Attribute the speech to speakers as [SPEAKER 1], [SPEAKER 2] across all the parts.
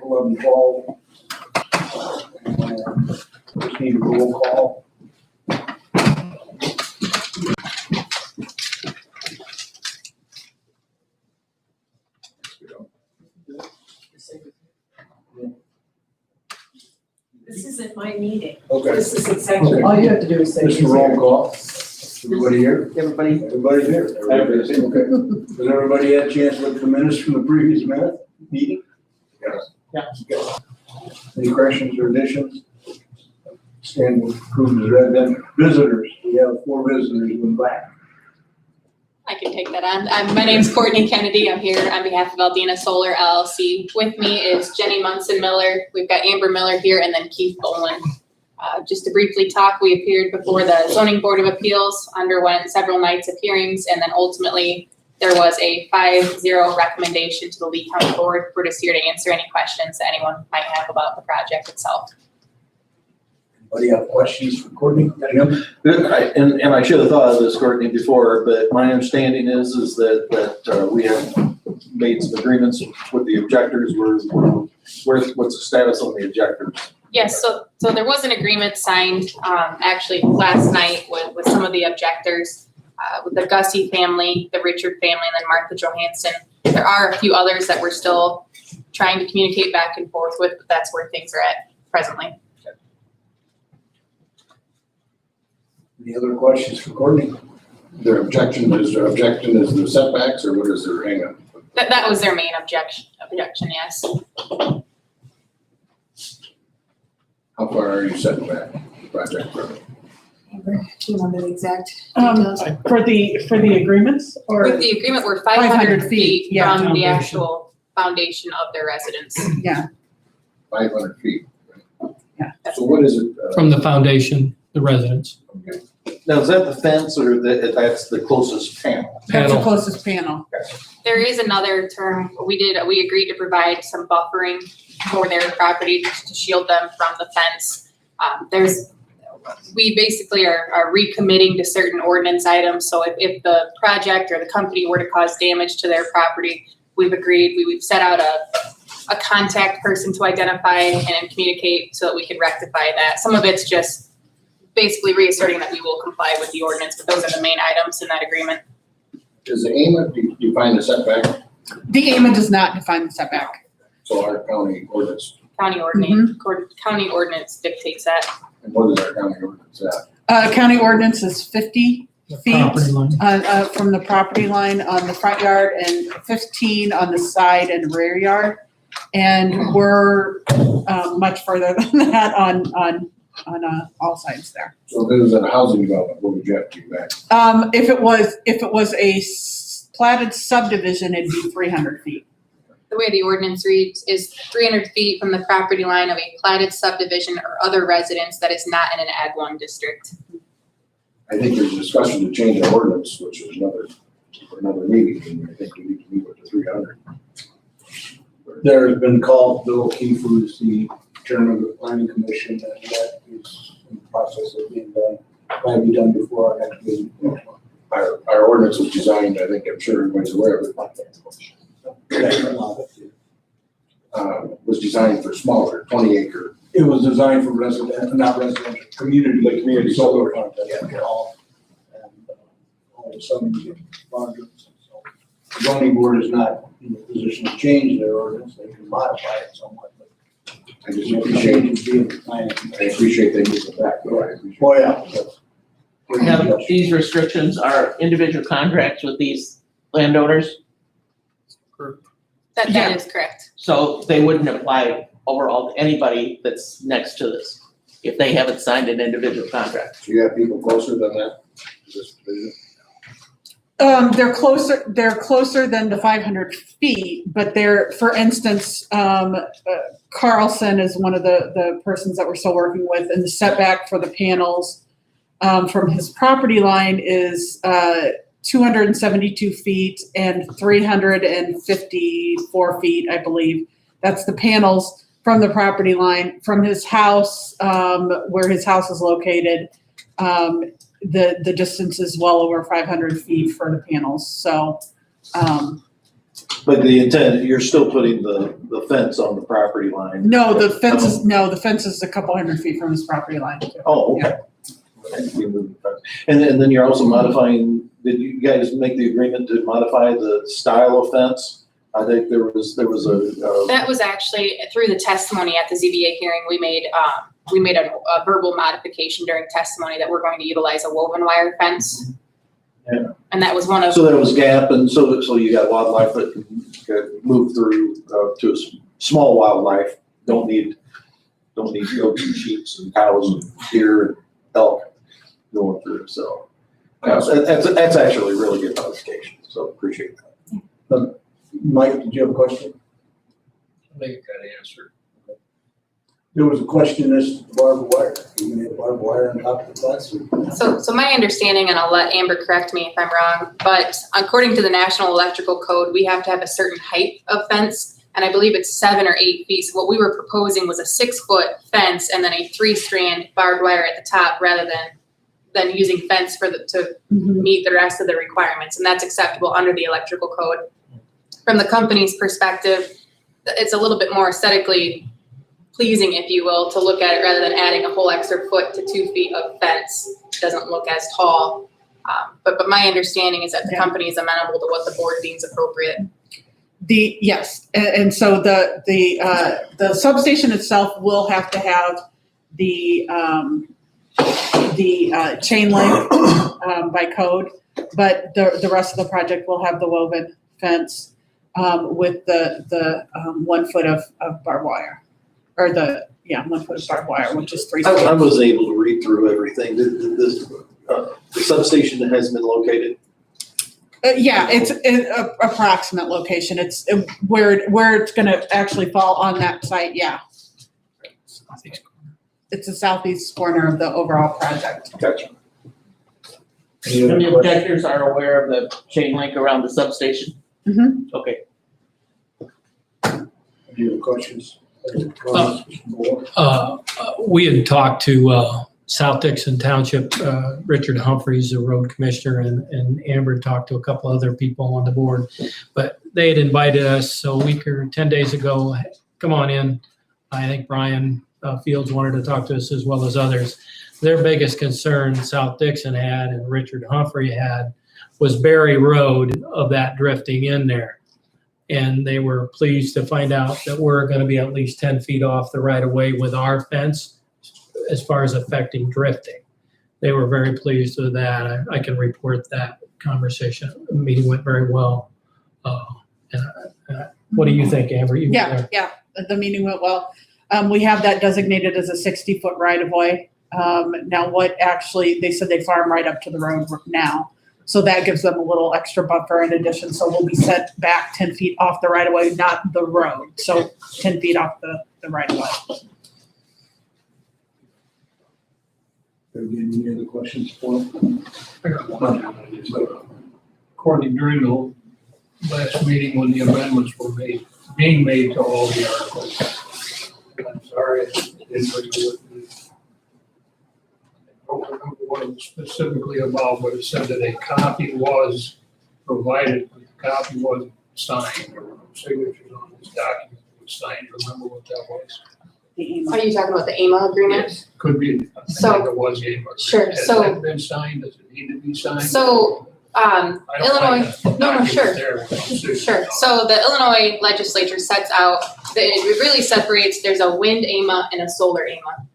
[SPEAKER 1] 11-12. Just need a roll call.
[SPEAKER 2] This isn't my meeting.
[SPEAKER 1] Okay.
[SPEAKER 2] This is executive.
[SPEAKER 3] All you have to do is say.
[SPEAKER 1] Just a roll call. Everybody here?
[SPEAKER 3] Everybody.
[SPEAKER 1] Everybody's here? Everybody's here, okay. Has everybody had a chance to look at the minutes from the previous meeting? Yes.
[SPEAKER 3] Yeah.
[SPEAKER 1] Any corrections or additions? Stand approved as read then. Visitors, we have 4 visitors in the back.
[SPEAKER 4] I can take that on. My name's Courtney Kennedy. I'm here on behalf of Aldina Solar LLC. With me is Jenny Munson Miller. We've got Amber Miller here and then Keith Boland. Just to briefly talk, we appeared before the Zoning Board of Appeals, underwent several nights of hearings, and then ultimately there was a 5-0 recommendation to the Lee County Board. We're just here to answer any questions that anyone might have about the project itself.
[SPEAKER 1] Anybody have questions for Courtney? Jim?
[SPEAKER 5] And I should have thought of this, Courtney, before, but my understanding is that we have made some agreements with the objectors. What's the status on the objectors?
[SPEAKER 4] Yes, so there was an agreement signed, actually last night with some of the objectors, with the Gussie family, the Richard family, and then Martha Johansson. There are a few others that we're still trying to communicate back and forth with, but that's where things are at presently.
[SPEAKER 1] Any other questions for Courtney?
[SPEAKER 6] Their objection is the setbacks, or what is their hang up?
[SPEAKER 4] That was their main objection, yes.
[SPEAKER 6] How far are you setting back the project from?
[SPEAKER 2] Amber, do you want the exact
[SPEAKER 3] Um,
[SPEAKER 2] details?
[SPEAKER 3] For the agreements or?
[SPEAKER 4] With the agreement, we're 500 feet
[SPEAKER 3] yeah.
[SPEAKER 4] from the actual foundation of their residence.
[SPEAKER 3] Yeah,
[SPEAKER 6] 500 feet.
[SPEAKER 3] Yeah.
[SPEAKER 6] So what is it?
[SPEAKER 7] From the foundation, the residence.
[SPEAKER 6] Okay.
[SPEAKER 5] Now, is that the fence or that's the closest panel?
[SPEAKER 3] that's the
[SPEAKER 7] Panel.
[SPEAKER 3] closest panel.
[SPEAKER 4] There is another term, we agreed to provide some buffering for their property to shield them from the fence. We basically are recommitting to certain ordinance items, so if the project or the company were to cause damage to their property, we've agreed, we've set out a contact person to identify and communicate so that we can rectify that. Some of it's just basically reasserting that we will comply with the ordinance, but those are the main items in that agreement.
[SPEAKER 6] Does the AIMA define the setback?
[SPEAKER 3] The AIMA does not define the setback.
[SPEAKER 6] So our county ordinance,
[SPEAKER 4] County ordinance dictates that.
[SPEAKER 6] and what is our county ordinance at?
[SPEAKER 3] County ordinance is 50
[SPEAKER 7] The
[SPEAKER 3] feet
[SPEAKER 7] property line.
[SPEAKER 3] from the property line on the front yard and 15 on the side and rear yard. And we're much further than that on all sides there.
[SPEAKER 6] So if it was in a housing development, what would you have to do back?
[SPEAKER 3] If it was a platted subdivision, it'd be 300 feet.
[SPEAKER 4] The way the ordinance reads is 300 feet from the property line of a platted subdivision or other residence that is not in an Ag 1 district.
[SPEAKER 6] I think there's a discussion to change our ordinance, which is another meeting, and I think we need to move it to 300.
[SPEAKER 1] There has been called, Bill Keefe, who is the chairman of the planning commission, and that is in the process of being done. Might be done before our next meeting.
[SPEAKER 6] Our ordinance was designed, I think, I'm sure everybody's aware of it, was designed for smaller, 20-acre.
[SPEAKER 1] It was designed for not residential, community.
[SPEAKER 6] Like community
[SPEAKER 1] solar
[SPEAKER 6] solar.
[SPEAKER 1] content. Yeah. All of a sudden, you get larger. So the zoning board is not in a position to change their ordinance, they can modify it somewhat, but
[SPEAKER 6] I just
[SPEAKER 1] no
[SPEAKER 6] appreciate,
[SPEAKER 1] change is being planned.
[SPEAKER 6] I appreciate they move it back, though, I appreciate.
[SPEAKER 1] Oh, yeah.
[SPEAKER 8] Now, these restrictions are individual contracts with these landowners,
[SPEAKER 4] That is correct.
[SPEAKER 8] so they wouldn't apply overall to anybody that's next to this if they haven't signed an individual contract.
[SPEAKER 6] So you have people closer than that?
[SPEAKER 3] They're closer than the 500 feet, but for instance, Carlson is one of the persons that we're still working with, and the setback for the panels from his property line is 272 feet and 354 feet, I believe. That's the panels from the property line. From his house, where his house is located, the distance is well over 500 feet for the panels. So
[SPEAKER 5] But the intent, you're still putting the fence on the property line?
[SPEAKER 3] No, the fence is a couple hundred feet from his property line.
[SPEAKER 5] Oh, okay. And then you're also modifying, did you guys make the agreement to modify the style of fence? I think there was a,
[SPEAKER 4] That was actually through the testimony at the ZBA hearing, we made a verbal modification during testimony that we're going to utilize a woven wire fence.
[SPEAKER 5] Yeah.
[SPEAKER 4] And that was one of,
[SPEAKER 5] so there was gap, and so you got wildlife that can move through to a small wildlife, don't need goats and sheep and cows and deer and elk going through, so. That's actually a really good modification, so appreciate that.
[SPEAKER 1] Mike, did you have a question?
[SPEAKER 7] I think it got answered.
[SPEAKER 1] There was a question as to barbed wire. You gonna have barbed wire on top of the fence?
[SPEAKER 4] so my understanding, and I'll let Amber correct me if I'm wrong, but according to the National Electrical Code, we have to have a certain height of fence, and I believe it's 7 or 8 feet. So what we were proposing was a 6-foot fence and then a 3-strand barbed wire at the top, rather than using fence to meet the rest of the requirements, and that's acceptable under the electrical code. From the company's perspective, it's a little bit more aesthetically pleasing, if you will, to look at it rather than adding a whole extra foot to 2 feet of fence. It doesn't look as tall. But my understanding is that the company is amenable to what the board deems appropriate.
[SPEAKER 3] Yes, and so the substation itself will have to have the chain link by code, but the rest of the project will have the woven fence with the 1 foot of barbed wire, or 1 foot of barbed wire, which is 3 feet.
[SPEAKER 5] I was able to read through everything. The substation that has been located?
[SPEAKER 3] Yeah, it's an approximate location. It's where it's going to actually fall on that site. Yeah, it's the southeast corner of the overall project.
[SPEAKER 5] Gotcha.
[SPEAKER 8] And the objectors are aware of the chain link around the substation?
[SPEAKER 3] Mhm.
[SPEAKER 8] Okay.
[SPEAKER 1] Do you have questions?
[SPEAKER 7] We had talked to South Dixon Township, Richard Humphreys, the road commissioner, and Amber talked to a couple other people on the board. But they had invited us a week or 10 days ago, come on in. I think Brian Fields wanted to talk to us as well as others. Their biggest concern South Dixon had and Richard Humphrey had was Berry Road of that drifting in there. And they were pleased to find out that we're going to be at least 10 feet off the right of way with our fence as far as affecting drifting. They were very pleased with that. I can report that conversation. The meeting went very well. What do you think, Amber? You were there.
[SPEAKER 3] Yeah, the meeting went well. We have that designated as a 60-foot right of way. Now they said they farm right up to the road now. So that gives them a little extra buffer in addition. So we'll be set back 10 feet off the right of way, not the road. So 10 feet off the right of way.
[SPEAKER 1] Any other questions for him?
[SPEAKER 9] I got one. According during the last meeting when the amendments were being made to all the articles. I'm sorry, I didn't bring it with me. I don't remember what it was specifically about, but it said that a copy was provided, but the copy wasn't signed, or no signatures on this document was signed. Remember what that was?
[SPEAKER 4] Are you talking about the AMA agreement?
[SPEAKER 9] Could be, I
[SPEAKER 4] So-
[SPEAKER 9] think it was a.
[SPEAKER 4] Sure, so-
[SPEAKER 9] Has that been signed? Does it need to be signed?
[SPEAKER 4] So,
[SPEAKER 9] I don't
[SPEAKER 4] Illinois,
[SPEAKER 9] like that
[SPEAKER 4] no,
[SPEAKER 9] document
[SPEAKER 4] sure.
[SPEAKER 9] there with no signature
[SPEAKER 4] Sure,
[SPEAKER 9] on it.
[SPEAKER 4] so the Illinois legislature sets out, it really separates, there's a wind AMA and a solar AMA.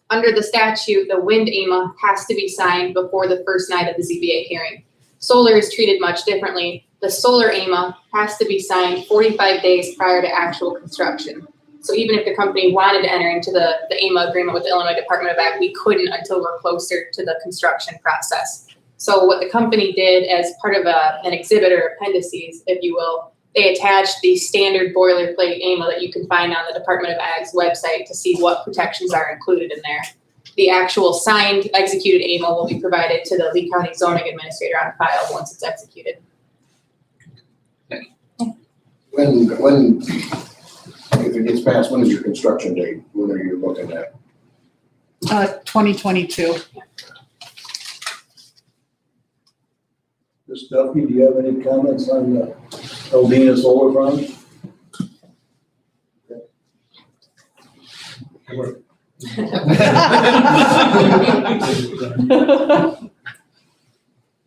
[SPEAKER 4] Under the statute, the wind AMA has to be signed before the first night of the ZBA hearing. Solar is treated much differently. The solar AMA has to be signed 45 days prior to actual construction. So even if the company wanted to enter into the AMA agreement with the Illinois Department of Ag, we couldn't until we're closer to the construction process. So what the company did as part of an exhibit or appendices, if you will, they attached the standard boilerplate AMA that you can find on the Department of Ag's website to see what protections are included in there. The actual signed, executed AMA will be provided to the Lee County zoning administrator on file once it's executed.
[SPEAKER 6] When, if it gets passed, when is your construction date? When are you looking at?
[SPEAKER 3] 2022.
[SPEAKER 1] Ms. Duffy, do you have any comments on the Eldina Solar Farm.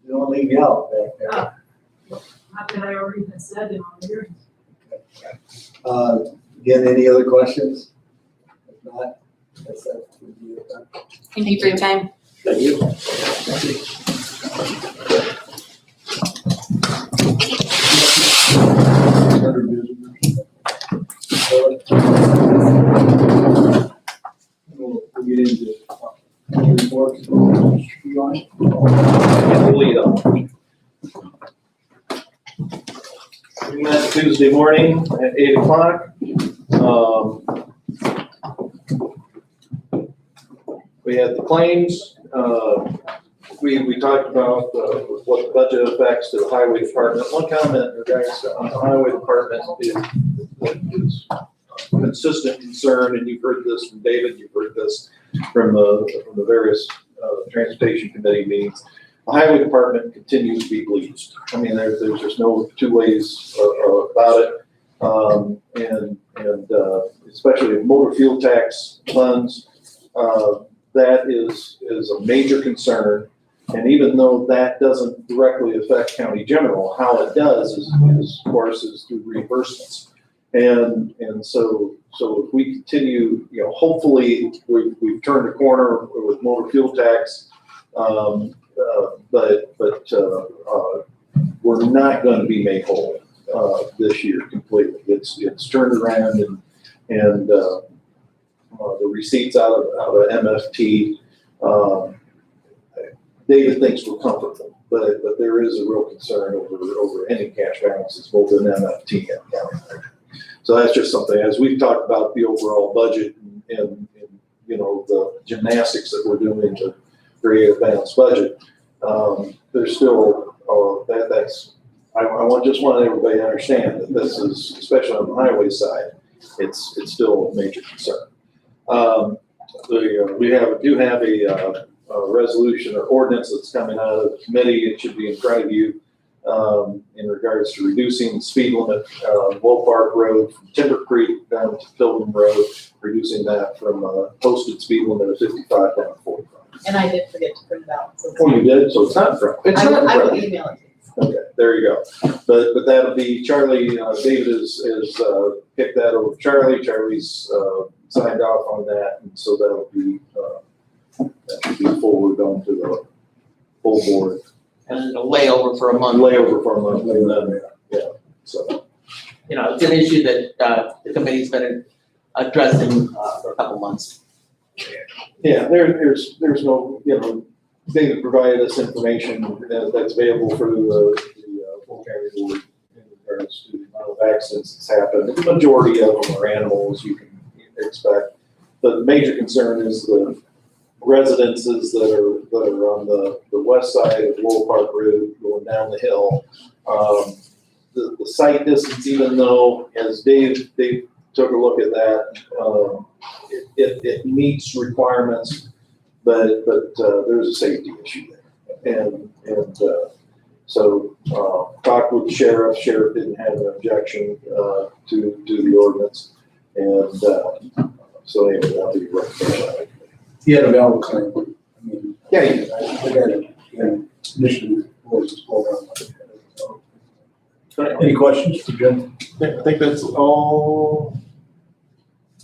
[SPEAKER 1] You don't leave me out back there.
[SPEAKER 2] Not that I already had said in all here.
[SPEAKER 1] Again, any other questions? If not, that's that.
[SPEAKER 4] Thank you for your time.
[SPEAKER 1] Thank you. Other visitors? We'll get into reports. You on it?
[SPEAKER 5] Lead up. We met Tuesday morning at 8:00. We had the claims. We talked about what the budget effects to the highway department. One comment in regards to the highway department is consistent concern, and you've heard this from David, you've heard this from the various transportation committee meetings. The highway department continues to be bleached. I mean, there's just no two ways about it. And especially with motor fuel tax funds, that is a major concern. And even though that doesn't directly affect county general, how it does is of course, is through reimbursements. And so if we continue, hopefully we've turned a corner with motor fuel tax. But we're not going to be made whole this year completely. It's turned around and the receipts out of MFT. David thinks we're comfortable, but there is a real concern over any cash balances both in MFT and county. So that's just something, as we've talked about the overall budget and the gymnastics that we're doing to create a balanced budget. There's still, I just want everybody to understand that this is, especially on the highway side, it's still a major concern. We do have a resolution or ordinance that's coming out of the committee. It should be in front of you in regards to reducing the speed limit on Wool Park Road from Timber Creek down to Pilgrim Road, reducing that from a posted speed limit of 55 down to 45.
[SPEAKER 2] And I did forget to print it out, so.
[SPEAKER 5] Oh, you did? So it's not in front. It's not in
[SPEAKER 2] I
[SPEAKER 5] front.
[SPEAKER 2] will email it.
[SPEAKER 5] Okay, there you go. But that'll be Charlie, David has picked that over Charlie. Charlie's signed off on that, and so that'll be, that should be forward on to the full board.
[SPEAKER 8] And a layover for a month.
[SPEAKER 5] Layover for a month, and then, yeah, so.
[SPEAKER 8] It's an issue that the committee's been addressing for a couple months.
[SPEAKER 5] Yeah, there's no, David provided us information that's available for the full county board in regards to the amount of accidents that's happened. The majority of them are animals, you can expect. But the major concern is the residences that are on the west side of Wool Park Road going down the hill. The site distance, even though, as Dave took a look at that, it meets requirements, but there's a safety issue there. And so talked with the sheriff. Sheriff didn't have an objection to the ordinance. And so anyway, that'll be recommended.
[SPEAKER 1] He had a valid claim. I mean,
[SPEAKER 5] Yeah,
[SPEAKER 1] I got it, initially, was just hold on. Any questions for Jim?
[SPEAKER 5] I think that's all.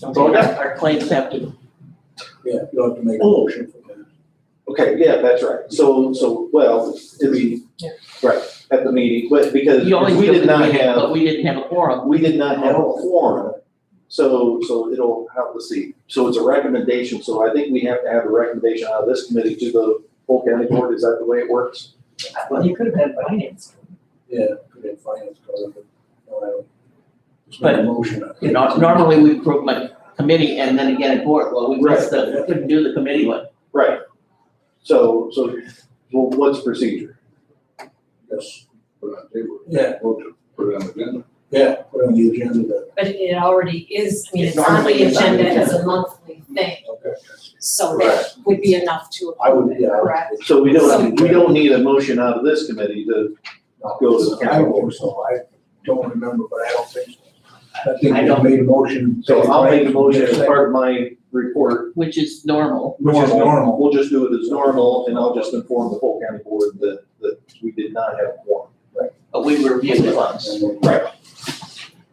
[SPEAKER 5] That's all I got.
[SPEAKER 8] Our claims have to,
[SPEAKER 1] Yeah, you'll have to make a motion for that.
[SPEAKER 5] Okay, yeah, that's right. So, well, it'd be, right, at the meeting, but because
[SPEAKER 8] you only
[SPEAKER 5] we did not have.
[SPEAKER 8] but we didn't have a quorum.
[SPEAKER 5] We did not have a quorum, so it'll have to see. So it's a recommendation, so I think we have to have a recommendation out of this committee to the full county board. Is that the way it works?
[SPEAKER 8] Well, you could have had finance.
[SPEAKER 1] Yeah, could have finance, but no, I don't. Just make a motion.
[SPEAKER 8] Normally we approve my committee and then again at board. Well, we missed we couldn't do the committee one.
[SPEAKER 5] Right. So, well, what's the procedure?
[SPEAKER 6] Yes, put it on the table.
[SPEAKER 1] Yeah,
[SPEAKER 6] Put it on the agenda.
[SPEAKER 1] yeah, put it on the agenda.
[SPEAKER 2] But it already is, I mean,
[SPEAKER 8] It's
[SPEAKER 2] it's on
[SPEAKER 8] normally
[SPEAKER 2] the
[SPEAKER 8] is on the
[SPEAKER 2] agenda as a
[SPEAKER 8] agenda.
[SPEAKER 2] monthly thing,
[SPEAKER 1] Okay.
[SPEAKER 2] so that would be enough to
[SPEAKER 1] I would,
[SPEAKER 2] approve it,
[SPEAKER 1] yeah.
[SPEAKER 2] correct?
[SPEAKER 5] So we don't need a motion out of this committee to go to the
[SPEAKER 1] I
[SPEAKER 5] county
[SPEAKER 1] don't
[SPEAKER 5] board.
[SPEAKER 1] think so. don't remember, but I don't think so. I think
[SPEAKER 8] I
[SPEAKER 1] we
[SPEAKER 8] don't-
[SPEAKER 1] made a motion.
[SPEAKER 5] So I'll make a motion as part of my report.
[SPEAKER 8] Which is normal.
[SPEAKER 1] Which is normal.
[SPEAKER 5] We'll just do it as normal, and I'll just inform the full county board that we did not have one.
[SPEAKER 8] But we reviewed it once.
[SPEAKER 5] Right.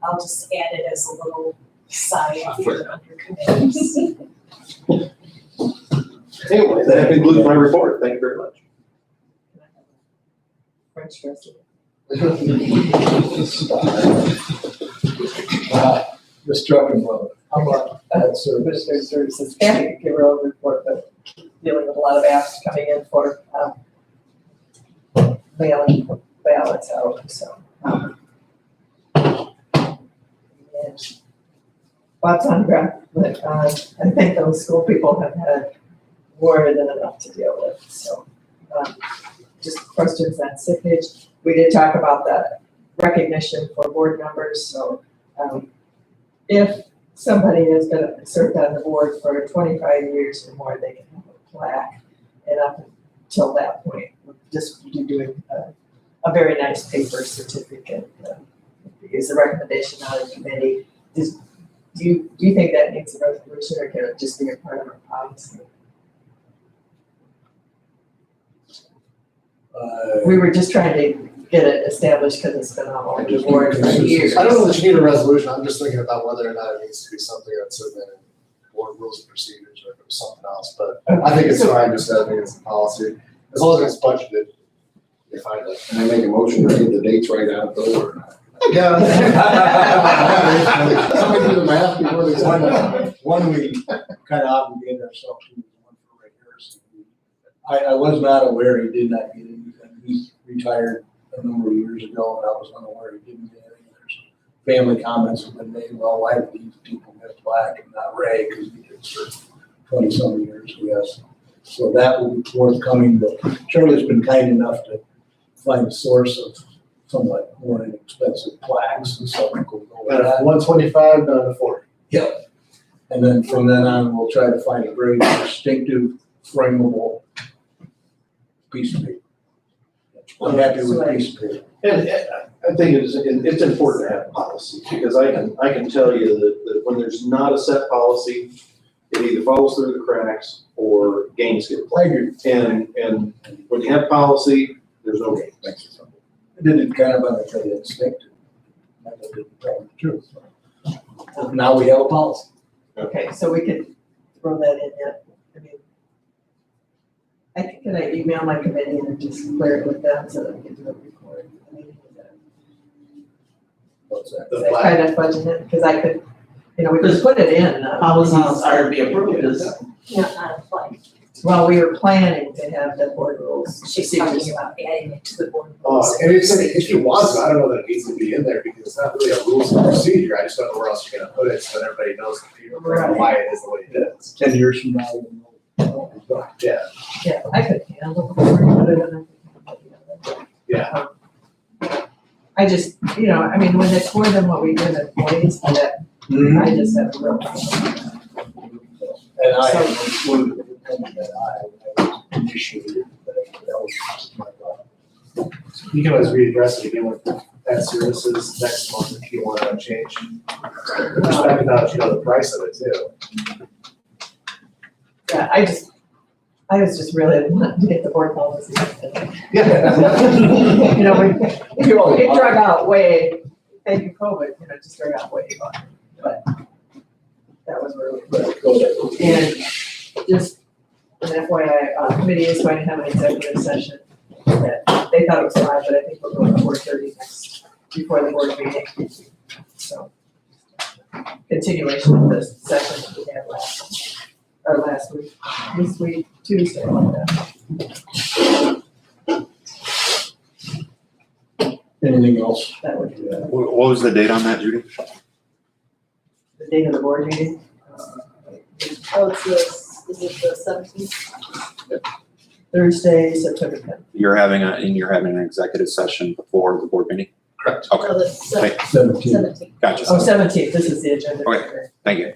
[SPEAKER 2] I'll just add it as a little side here under committees.
[SPEAKER 5] Anyway, that concludes my report. Thank you very much.
[SPEAKER 2] French dressing.
[SPEAKER 1] Ms. Druckenmiller, how about that service?
[SPEAKER 10] Commissioner Services, Kathy could give her own report, but dealing with a lot of apps coming in for, mailing ballots out, so. And lots on ground, but, I think those school people have had more than enough to deal with, so. Just questions on signage, we did talk about the recognition for board members, so, if somebody has been served on the board for 25 years or more, they can have a plaque. And up until that point, we're just doing a very nice paper certificate. Is a recommendation out of committee. Do you think that needs a resolution, or can it just be a part of our policy? We were just trying to get it established because it's been on the board for years.
[SPEAKER 11] I don't know that you need a resolution, I'm just thinking about whether or not it needs to be something that's in the board rules and procedures, or if it was something else, but I think it's fine, just having it as a policy, as long as it's budgeted, you're fine with it.
[SPEAKER 6] Can I make a motion to get the dates right out though, or not?
[SPEAKER 11] Yeah. Somebody do the math before they sign up.
[SPEAKER 1] One we kind of obligated ourselves to, one for Ray Harrison. I was not aware he did not get anything. He retired a number of years ago, and I was unaware he didn't get anything. There's family comments have been made, well, why did these people get black and not Ray, because he did serve 20-some years, yes. So that will be forthcoming, but Charlie's been kind enough to find a source of somewhat more inexpensive plaques, and so we'll go with that.
[SPEAKER 11] 125 down to 40.
[SPEAKER 1] Yep. And then from then on, we'll try to find a very distinctive, frameable piece of paper. I'm happy with the piece of paper.
[SPEAKER 5] And I think it's important to have policy, because I can tell you that when there's not a set policy, it either falls through the cracks or games get played. And when you have policy, there's no games.
[SPEAKER 1] I did it kind of on a instinctive. I didn't tell the truth. Now we have a policy.
[SPEAKER 10] Okay, so we could throw that in yet, I mean, can I email my committee and just clear it with them so that we can do a report? I mean,
[SPEAKER 1] What's that?
[SPEAKER 10] is that kind of budgeted, because I could, we could put it in.
[SPEAKER 8] Policies are to be approved as,
[SPEAKER 2] Not a flag.
[SPEAKER 10] Well, we were planning to have the board rules.
[SPEAKER 2] She's talking about adding it to the board.
[SPEAKER 11] And if you want to, I don't know that it needs to be in there, because it's not really a rules and procedure, I just don't know where else you're gonna put it, so that everybody knows why it is the way it is.
[SPEAKER 1] 10 years from now, we'll know.
[SPEAKER 11] Yeah,
[SPEAKER 10] Yeah, I could handle the board, put it in.
[SPEAKER 11] yeah.
[SPEAKER 10] I just, I mean, when it's more than what we give employees, that, I just have a real problem.
[SPEAKER 1] And I have included it in that I initiated, but that was my thought.
[SPEAKER 11] You can always readdress it again with pet services next month if you want to change. Just talking about, the price of it too.
[SPEAKER 10] Yeah, I was just really wanting to get the board policy.
[SPEAKER 11] Yeah.
[SPEAKER 10] It drug out way, thank you COVID, just drug out way longer, but that was really good. And just an FYI, committee is going to have an executive session that they thought it was 5, but I think we're going to 4:30 next, before the board meeting. So, continuation of this session that we had last week, this week, Tuesday, like that.
[SPEAKER 1] Anything else?
[SPEAKER 10] That would be
[SPEAKER 12] What was the date on that, Judy?
[SPEAKER 10] the date of the board meeting.
[SPEAKER 2] Oh, is it the 17th?
[SPEAKER 10] Thursday, September 10th.
[SPEAKER 12] You're having an executive session before the board meeting?
[SPEAKER 11] Correct.
[SPEAKER 12] Okay,
[SPEAKER 2] Oh, the
[SPEAKER 1] 17.
[SPEAKER 2] 17th.
[SPEAKER 12] gotcha.
[SPEAKER 10] Oh, 17th, this is the agenda.
[SPEAKER 12] Okay. Thank you.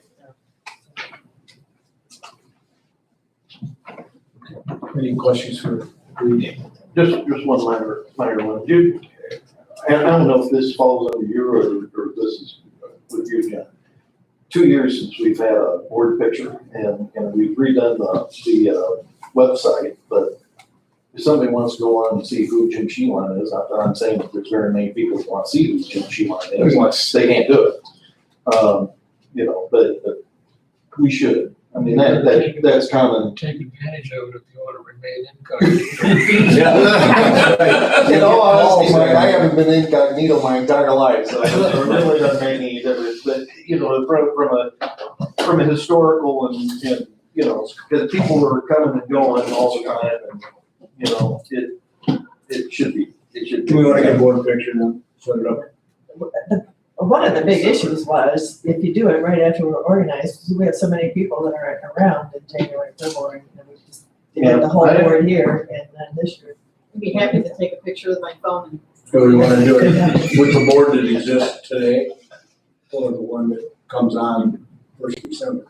[SPEAKER 1] Any questions for Reed?
[SPEAKER 5] Just one minor one. Jude, and I don't know if this falls under you or this is with you, John. 2 years since we've had a board picture and we've redone the website, but if somebody wants to go on and see who Jim Sheehan is, not that I'm saying that there's very many people who want to see who Jim Sheehan is, they can't do it. You know, but we should. I mean, that's common.
[SPEAKER 9] Take advantage of it if you want to remain incognito.
[SPEAKER 5] Yeah. In all honesty, Mike, I haven't been incognito my entire life, so it really doesn't make any difference. But, you know, from a historical and, you know, because people are coming and going all the time and, you know, it should be.
[SPEAKER 1] Do we want to get a board picture and set it up?
[SPEAKER 10] One of the big issues was, if you do it right after we're organized, because we have so many people that are around in January, February, and we just did the whole board here, and then this year.
[SPEAKER 2] I'd be happy to take a picture with my phone.
[SPEAKER 1] Do we want to do it with the board that exists today, or the one that comes on 1st December?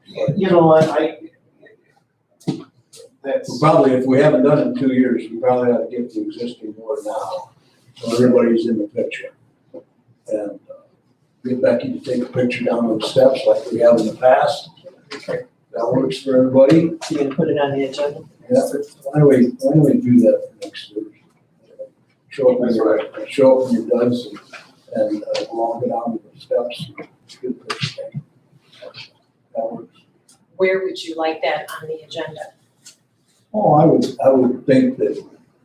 [SPEAKER 5] You know what, that's.
[SPEAKER 1] Probably, if we haven't done it in 2 years, we probably ought to get the existing board now, so everybody's in the picture. And get Becky to take a picture down those steps like we have in the past. That works for everybody.
[SPEAKER 10] So you can put it on the agenda.
[SPEAKER 1] Yeah, why don't we do that for next Thursday? Show up when you're done and walk it down the steps. Get a picture taken. That works.
[SPEAKER 2] Where would you like that on the agenda?
[SPEAKER 1] Oh, I would think that.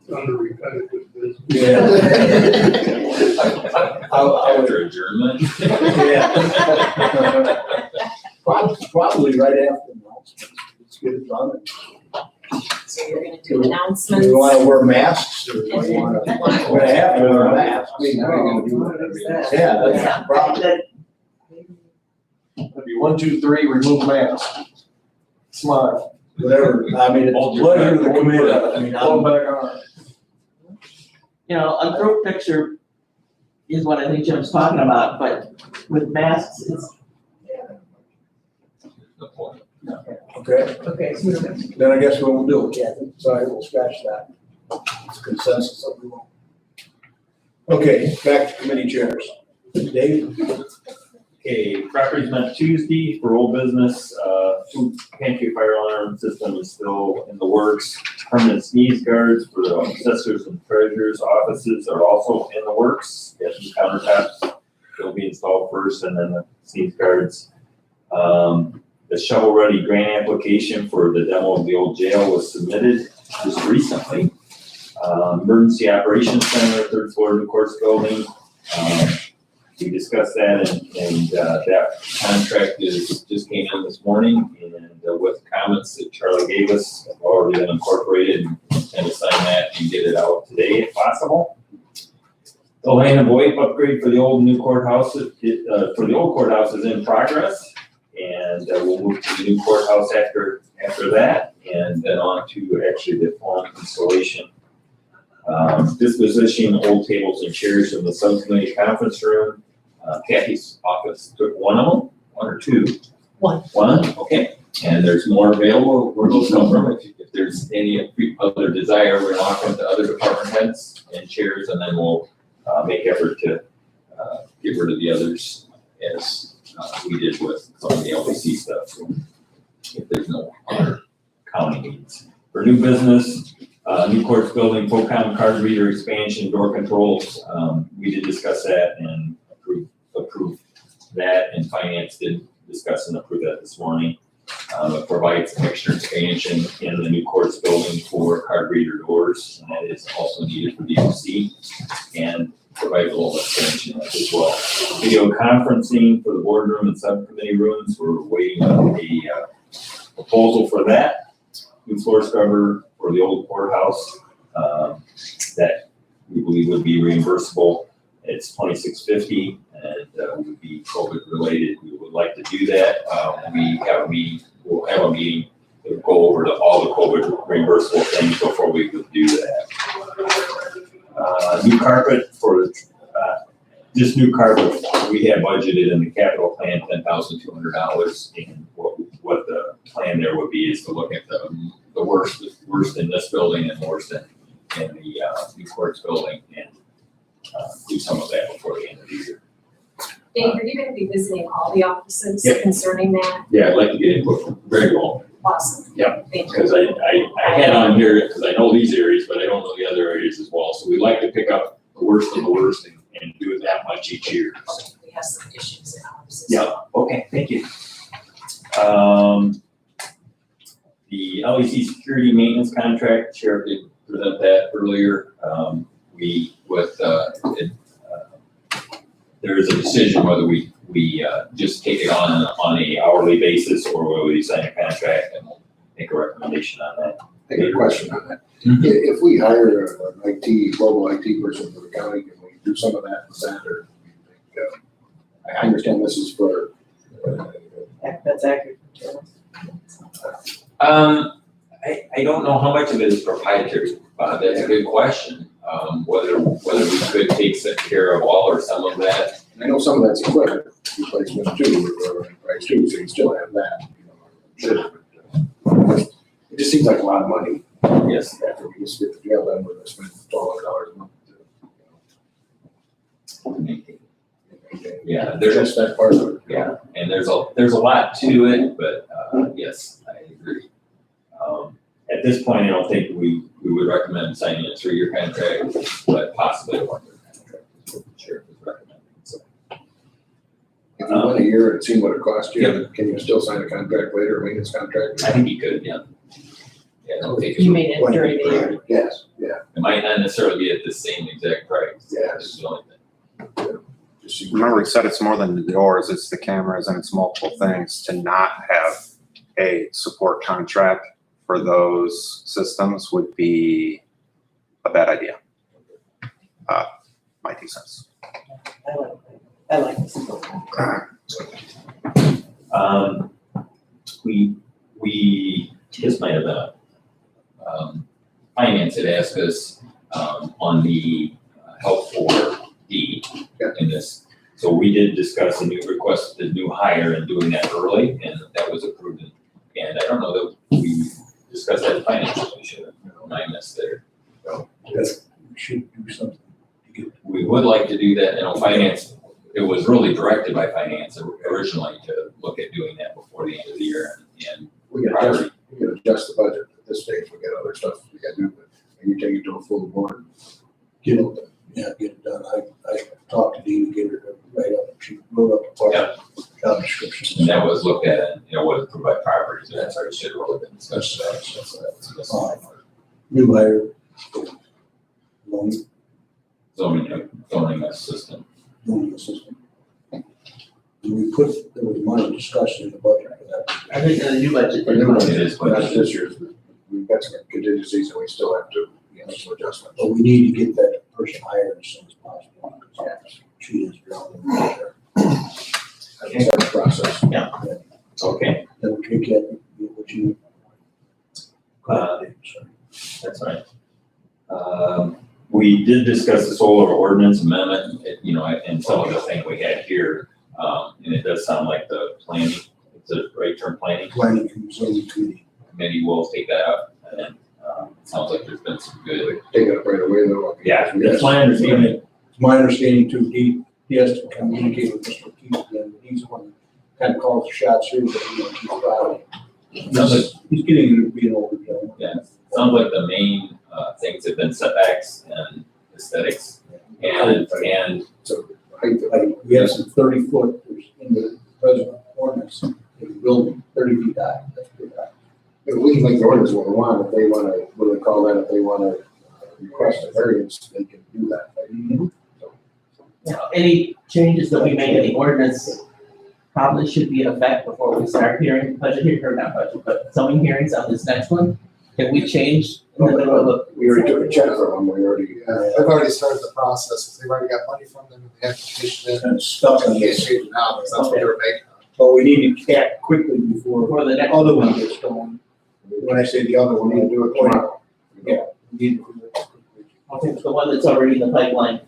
[SPEAKER 9] Under repetitive business.
[SPEAKER 1] Yeah.
[SPEAKER 13] After adjournment?
[SPEAKER 1] Yeah. Probably right after announcements. Let's get it done.
[SPEAKER 2] So you're gonna do announcements?
[SPEAKER 1] Do you want to wear masks or do you want to? We're gonna have to wear masks. I mean, how are you gonna do that? Yeah, that's the problem.
[SPEAKER 5] It'd be 1, 2, 3, remove mask. Smile.
[SPEAKER 1] Whatever, I mean, it's a pleasure to the committee. I mean,
[SPEAKER 5] Pull back on.
[SPEAKER 8] You know, a group picture is what I think Jim's talking about, but with masks, it's.
[SPEAKER 1] Okay,
[SPEAKER 10] Okay, so we're gonna-
[SPEAKER 1] then I guess what we'll do, Kathy, sorry, we'll scratch that. It's a consensus of the room. Okay, back to committee chairs. Dave?
[SPEAKER 13] Okay, properties met Tuesday for old business, food pantry fire alarm system is still in the works. Permanent sneeze guards for the assessors and treasurers' offices are also in the works. Got some countertops, they'll be installed first and then the sneeze guards. The shovel-ready grant application for the demo of the old jail was submitted just recently. Emergency Operations Center, 3rd floor of the courts building. We discussed that and that contract just came in this morning and with comments that Charlie gave us, have already been incorporated and to sign that and get it out today if possible. The land and VoIP upgrade for the old new courthouse, for the old courthouse is in progress. And we'll move to the new courthouse after that and then on to actually the phone installation. Disposition old tables and chairs from the subcommittee conference room. Kathy's office took one of them, one or two?
[SPEAKER 2] One.
[SPEAKER 13] One, okay. And there's more available where those come from. If there's any other desire, we're gonna offer them to other department heads and chairs, and then we'll make effort to get rid of the others as we did with some of the LBC stuff. So if there's no other county needs. For new business, new courts building, POCOM card reader expansion, door controls, we did discuss that and approve that, and finance did discuss and approve that this morning. It provides extra expansion in the new courts building for card reader doors, and that is also needed for DOC, and provides a little expansion as well. Video conferencing for the boardroom and subcommittee rooms, we're waiting on a proposal for that. New floor scrubber for the old courthouse, that we believe would be reimbursable. It's $2,650 and would be COVID related. We would like to do that. We'll have a meeting to go over all the COVID reimbursable things before we would do that. New carpet for just new carpet. We had budgeted in the capital plan $10,200, and what the plan there would be is to look at the worst in this building and worst in the new courts building, and some of that before the end of the year.
[SPEAKER 2] Dave, are you gonna be visiting all the offices
[SPEAKER 13] Yeah.
[SPEAKER 2] concerning that?
[SPEAKER 13] Yeah, I'd like to get input from Greg Wall,
[SPEAKER 2] Awesome.
[SPEAKER 13] Yeah.
[SPEAKER 2] Thank you.
[SPEAKER 13] because I had on here, because I know these areas, but I don't know the other areas as well. So we like to pick up the worst of the worst and do it that much each year. So,
[SPEAKER 2] We have some issues in ours.
[SPEAKER 13] yeah, okay, thank you. The LEC security maintenance contract, Sheriff did present that earlier. There is a decision whether we just take it on a hourly basis or whether we sign a contract, and we'll make a recommendation on that.
[SPEAKER 6] I got a question on that.
[SPEAKER 13] Mhm.
[SPEAKER 6] If we hire an IT, global IT person for the county, can we do some of that with that, or? do you think, I understand this is for,
[SPEAKER 10] That's accurate.
[SPEAKER 13] I don't know how much of it is proprietary, that's a good question. Whether we could take care of all or some of that.
[SPEAKER 6] and I know some of that's equipment replacement too, or price too, so you still have that. You know, but, it just seems like a lot of money.
[SPEAKER 13] Yes.
[SPEAKER 6] After we just get the jail done, we're gonna spend $1,200 a month to, maintain.
[SPEAKER 13] Yeah, there's
[SPEAKER 6] Just that part of it.
[SPEAKER 13] Yeah, and there's a lot to it, but, yes, I agree. At this point, I don't think we would recommend signing a 3-year contract, but possibly a 1-year contract, is what the sheriff is recommending, so.
[SPEAKER 6] If you went a year and seen what it cost you, can you still sign a contract later, a maintenance contract?
[SPEAKER 13] I think you could, yeah. Yeah, it'll take
[SPEAKER 10] You
[SPEAKER 13] it.
[SPEAKER 10] mean it during the year?
[SPEAKER 6] Yes, yeah,
[SPEAKER 13] It might not necessarily be at the same exact price.
[SPEAKER 6] Yeah.
[SPEAKER 13] That's the only thing.
[SPEAKER 6] just seems.
[SPEAKER 12] Remember, we said it's more than the doors, it's the cameras and it's multiple things. To not have a support contract for those systems would be a bad idea. My 2 cents.
[SPEAKER 10] I like this.
[SPEAKER 13] This might have been, finance had asked us, on the help for D in this. So we did discuss a new request, the new hire and doing that early, and that was approved. And I don't know that we discussed that in finance, we should have, I missed there.
[SPEAKER 1] Yes, we should do something to get.
[SPEAKER 13] We would like to do that, finance, it was really directed by finance originally to look at doing that before the end of the year, and
[SPEAKER 6] We can adjust the budget at this stage, we got other stuff we gotta do, but you take it to a full board.
[SPEAKER 1] Get it done. I talked to Dee to get her to write up, she wrote up a part, job description.
[SPEAKER 13] and that was looked at, and, was approved by properties, and that's already should have really been discussed.
[SPEAKER 1] New hire.
[SPEAKER 13] Zoning assistant.
[SPEAKER 1] Zoning assistant. And there was money discussed in the budget for that.
[SPEAKER 8] I think the new budget.
[SPEAKER 6] For new budget,
[SPEAKER 13] It is
[SPEAKER 6] but not
[SPEAKER 13] budgeted.
[SPEAKER 6] this year's, but we've got some contingencies and we still have to, make some adjustments.
[SPEAKER 1] But we need to get that person hired as soon as possible, because she is drowning in there.
[SPEAKER 6] That's our process.
[SPEAKER 13] Okay,
[SPEAKER 1] Then we can get what you.
[SPEAKER 13] that's right. We did discuss the solar ordinance amendment, and some of the things we had here, and it does sound like the planning, it's a right term planning
[SPEAKER 1] Planning and zoning committee.
[SPEAKER 13] committee will take that up, and it sounds like there's been some good.
[SPEAKER 6] Take it up right away though.
[SPEAKER 13] Yeah, that's my understanding.
[SPEAKER 1] It's my understanding too, he has to communicate with Mr. Keith again, but he's the one that kind of calls the shots here, but he's proud. He's getting to be an older gentleman.
[SPEAKER 13] Yeah, sounds like the main things have been setbacks and aesthetics, and
[SPEAKER 6] So, height of-
[SPEAKER 1] Like, we have some 30-foot, there's in the present ordinance, in the building, 30 feet high, that's pretty high.
[SPEAKER 6] we can make the orders what we want, if they wanna, what do they call that, if they wanna request a variance, they can do that.
[SPEAKER 8] Any changes that we make in the ordinance probably should be in effect before we start hearing budget here, or not budget, but zoning hearings on this next one. Can we change in the middle of the?
[SPEAKER 6] We already took a check from them, we already,
[SPEAKER 11] They've already started the process, they've already got money from them, and they have to petition it.
[SPEAKER 1] And stuff
[SPEAKER 11] I
[SPEAKER 1] on
[SPEAKER 11] can't
[SPEAKER 1] this,
[SPEAKER 11] change it now, because that's what they were making.
[SPEAKER 1] but we need to act quickly before
[SPEAKER 8] Before the
[SPEAKER 1] the
[SPEAKER 8] next.
[SPEAKER 1] other one gets going. When I say the other one,
[SPEAKER 6] we need to do it tomorrow.
[SPEAKER 1] Yeah. we need to do it quickly.
[SPEAKER 8] I think the one that's already in the pipeline.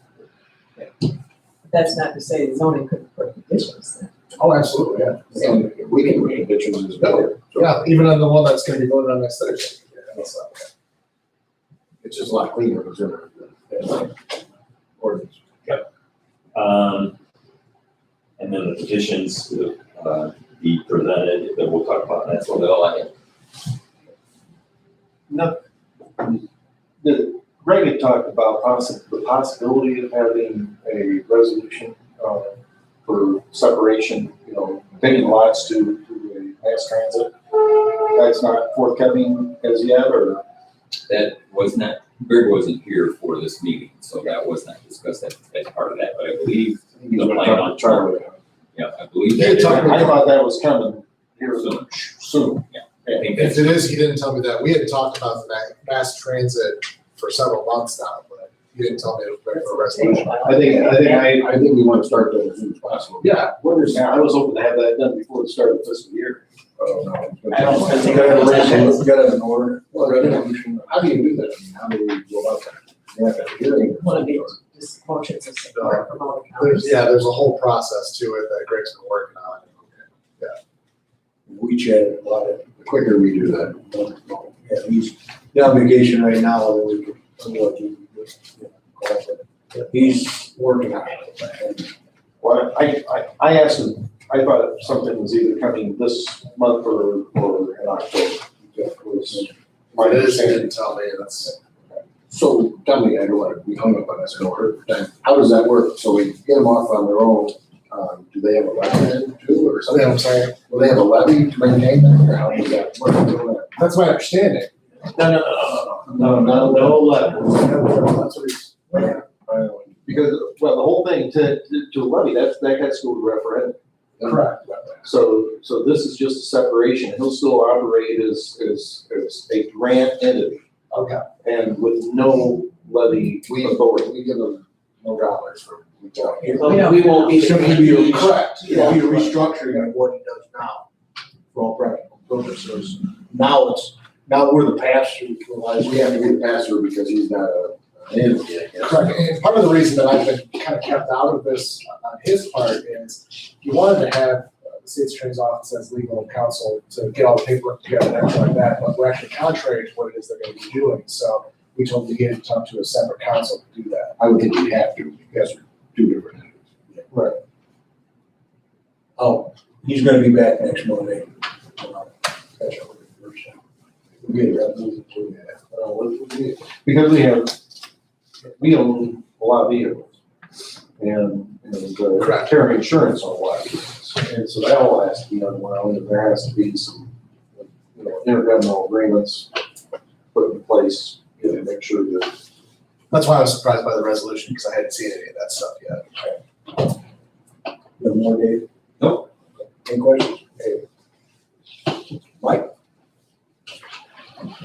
[SPEAKER 10] That's not to say the zoning couldn't put conditions.
[SPEAKER 6] Oh, absolutely, yeah. And we can make conditions as well. So,
[SPEAKER 11] Yeah, even on the one that's gonna be voted on next Thursday.
[SPEAKER 6] that's not bad. It's just a lot cleaner, because ordinance.
[SPEAKER 13] And then the petitions, be presented, that we'll talk about, that's what they'll like.
[SPEAKER 5] No, Greg had talked about the possibility of having a resolution, for separation, taking lots to a mass transit. That's not forthcoming as yet, or?
[SPEAKER 13] That was not, Greg wasn't here for this meeting, so that was not discussed as part of that, but I believe the plan on Charlie. Yeah, I believe that.
[SPEAKER 5] I thought that was coming here soon.
[SPEAKER 13] Yeah, I think
[SPEAKER 11] If
[SPEAKER 13] that's,
[SPEAKER 11] it is, he didn't tell me that. We had talked about the mass transit for several months now, but he didn't tell me it was ready for a resolution.
[SPEAKER 6] I think we want to start that as soon as possible.
[SPEAKER 5] Yeah, I was hoping to have that done before the start of the fiscal year.
[SPEAKER 6] Oh, no.
[SPEAKER 8] I don't think
[SPEAKER 1] We gotta have a resolution, we gotta have an order, a resolution.
[SPEAKER 6] How do you do that? I mean, how do we go about that? You have to have a hearing.
[SPEAKER 10] One of these just motions of support from all the counties.
[SPEAKER 11] There's a whole process to it that Greg's been working on.
[SPEAKER 1] We chatted about it.
[SPEAKER 6] The quicker we do that.
[SPEAKER 1] Yeah, he's on vacation right now, then we could, he's working on it.
[SPEAKER 5] Well, I asked him, I thought something was either coming this month or in October. That was my
[SPEAKER 11] It is, he
[SPEAKER 5] understanding.
[SPEAKER 11] didn't tell me, that's.
[SPEAKER 6] So tell me, I don't want to be hung up on this, I know her time. How does that work? So we get them off on their own, do they have a levy too, or something?
[SPEAKER 11] I'm sorry.
[SPEAKER 6] Will they have a levy to maintain that, or how does that work?
[SPEAKER 11] That's my understanding.
[SPEAKER 5] No level.
[SPEAKER 6] That's what he's.
[SPEAKER 5] Because, well, the whole thing to levy, that has to go to referendum.
[SPEAKER 11] Correct.
[SPEAKER 5] So this is just a separation. He'll still operate as a grant entity
[SPEAKER 11] Okay.
[SPEAKER 5] and with no levy authority.
[SPEAKER 6] We give them no dollars for.
[SPEAKER 8] we won't be.
[SPEAKER 1] Should be
[SPEAKER 11] Correct.
[SPEAKER 1] It'll be a restructuring of what he does now, for all practical purposes. Now we're the pass-through to realize
[SPEAKER 6] We have to get a pass-through because he's not an entity, I guess.
[SPEAKER 11] Correct, and part of the reason that I've been kind of kept out of this on his part is he wanted to have the state's attorney's office as legal counsel to get all the paperwork together and everything like that, but we're actually contrary to what it is they're gonna be doing, so we told him to get in touch to a separate counsel to do that.
[SPEAKER 6] I would think you'd have to, because we're two different entities.
[SPEAKER 1] Right. Oh, he's gonna be back next Monday. Catch up with him first.
[SPEAKER 6] We get a resolution to
[SPEAKER 5] Because we own a lot of vehicles and
[SPEAKER 11] Correct.
[SPEAKER 5] carry insurance on a lot of vehicles. And so that all has to be unwound, and there has to be some, intergovernmental agreements put in place, to make sure that.
[SPEAKER 11] That's why I was surprised by the resolution, because I hadn't seen any of that stuff yet.
[SPEAKER 1] You have more, Dave?
[SPEAKER 13] Nope.
[SPEAKER 1] Any questions? Hey. Mike?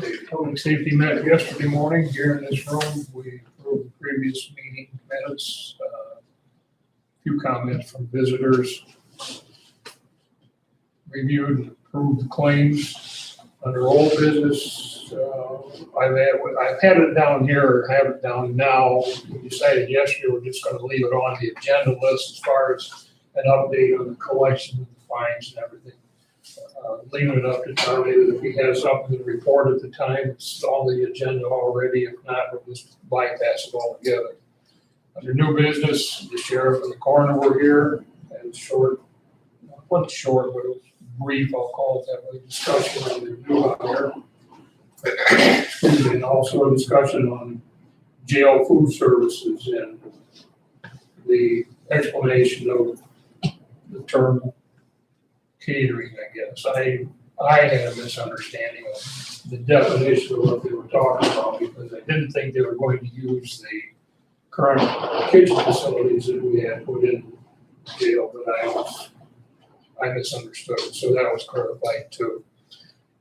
[SPEAKER 9] The public safety met yesterday morning here in this room. We approved the previous meeting minutes. Few comments from visitors. Reviewed and approved the claims under old business. I've had it down here, or have it down now. We decided yesterday we're just gonna leave it on the agenda list as far as an update on the collection of the fines and everything. Leaving it up to Charlie, that if he has something to report at the time, it's on the agenda already. If not, we'll just bypass it altogether. Under new business, the sheriff and the coroner were here, and short, not short, but it was brief, I'll call it that way, discussion on the new hire. And also a discussion on jail food services and the explanation of the term catering, I guess. I had a misunderstanding of the definition of what they were talking about, because I didn't think they were going to use the current kitchen facilities that we had put in jail, but I misunderstood, so that was clarified too.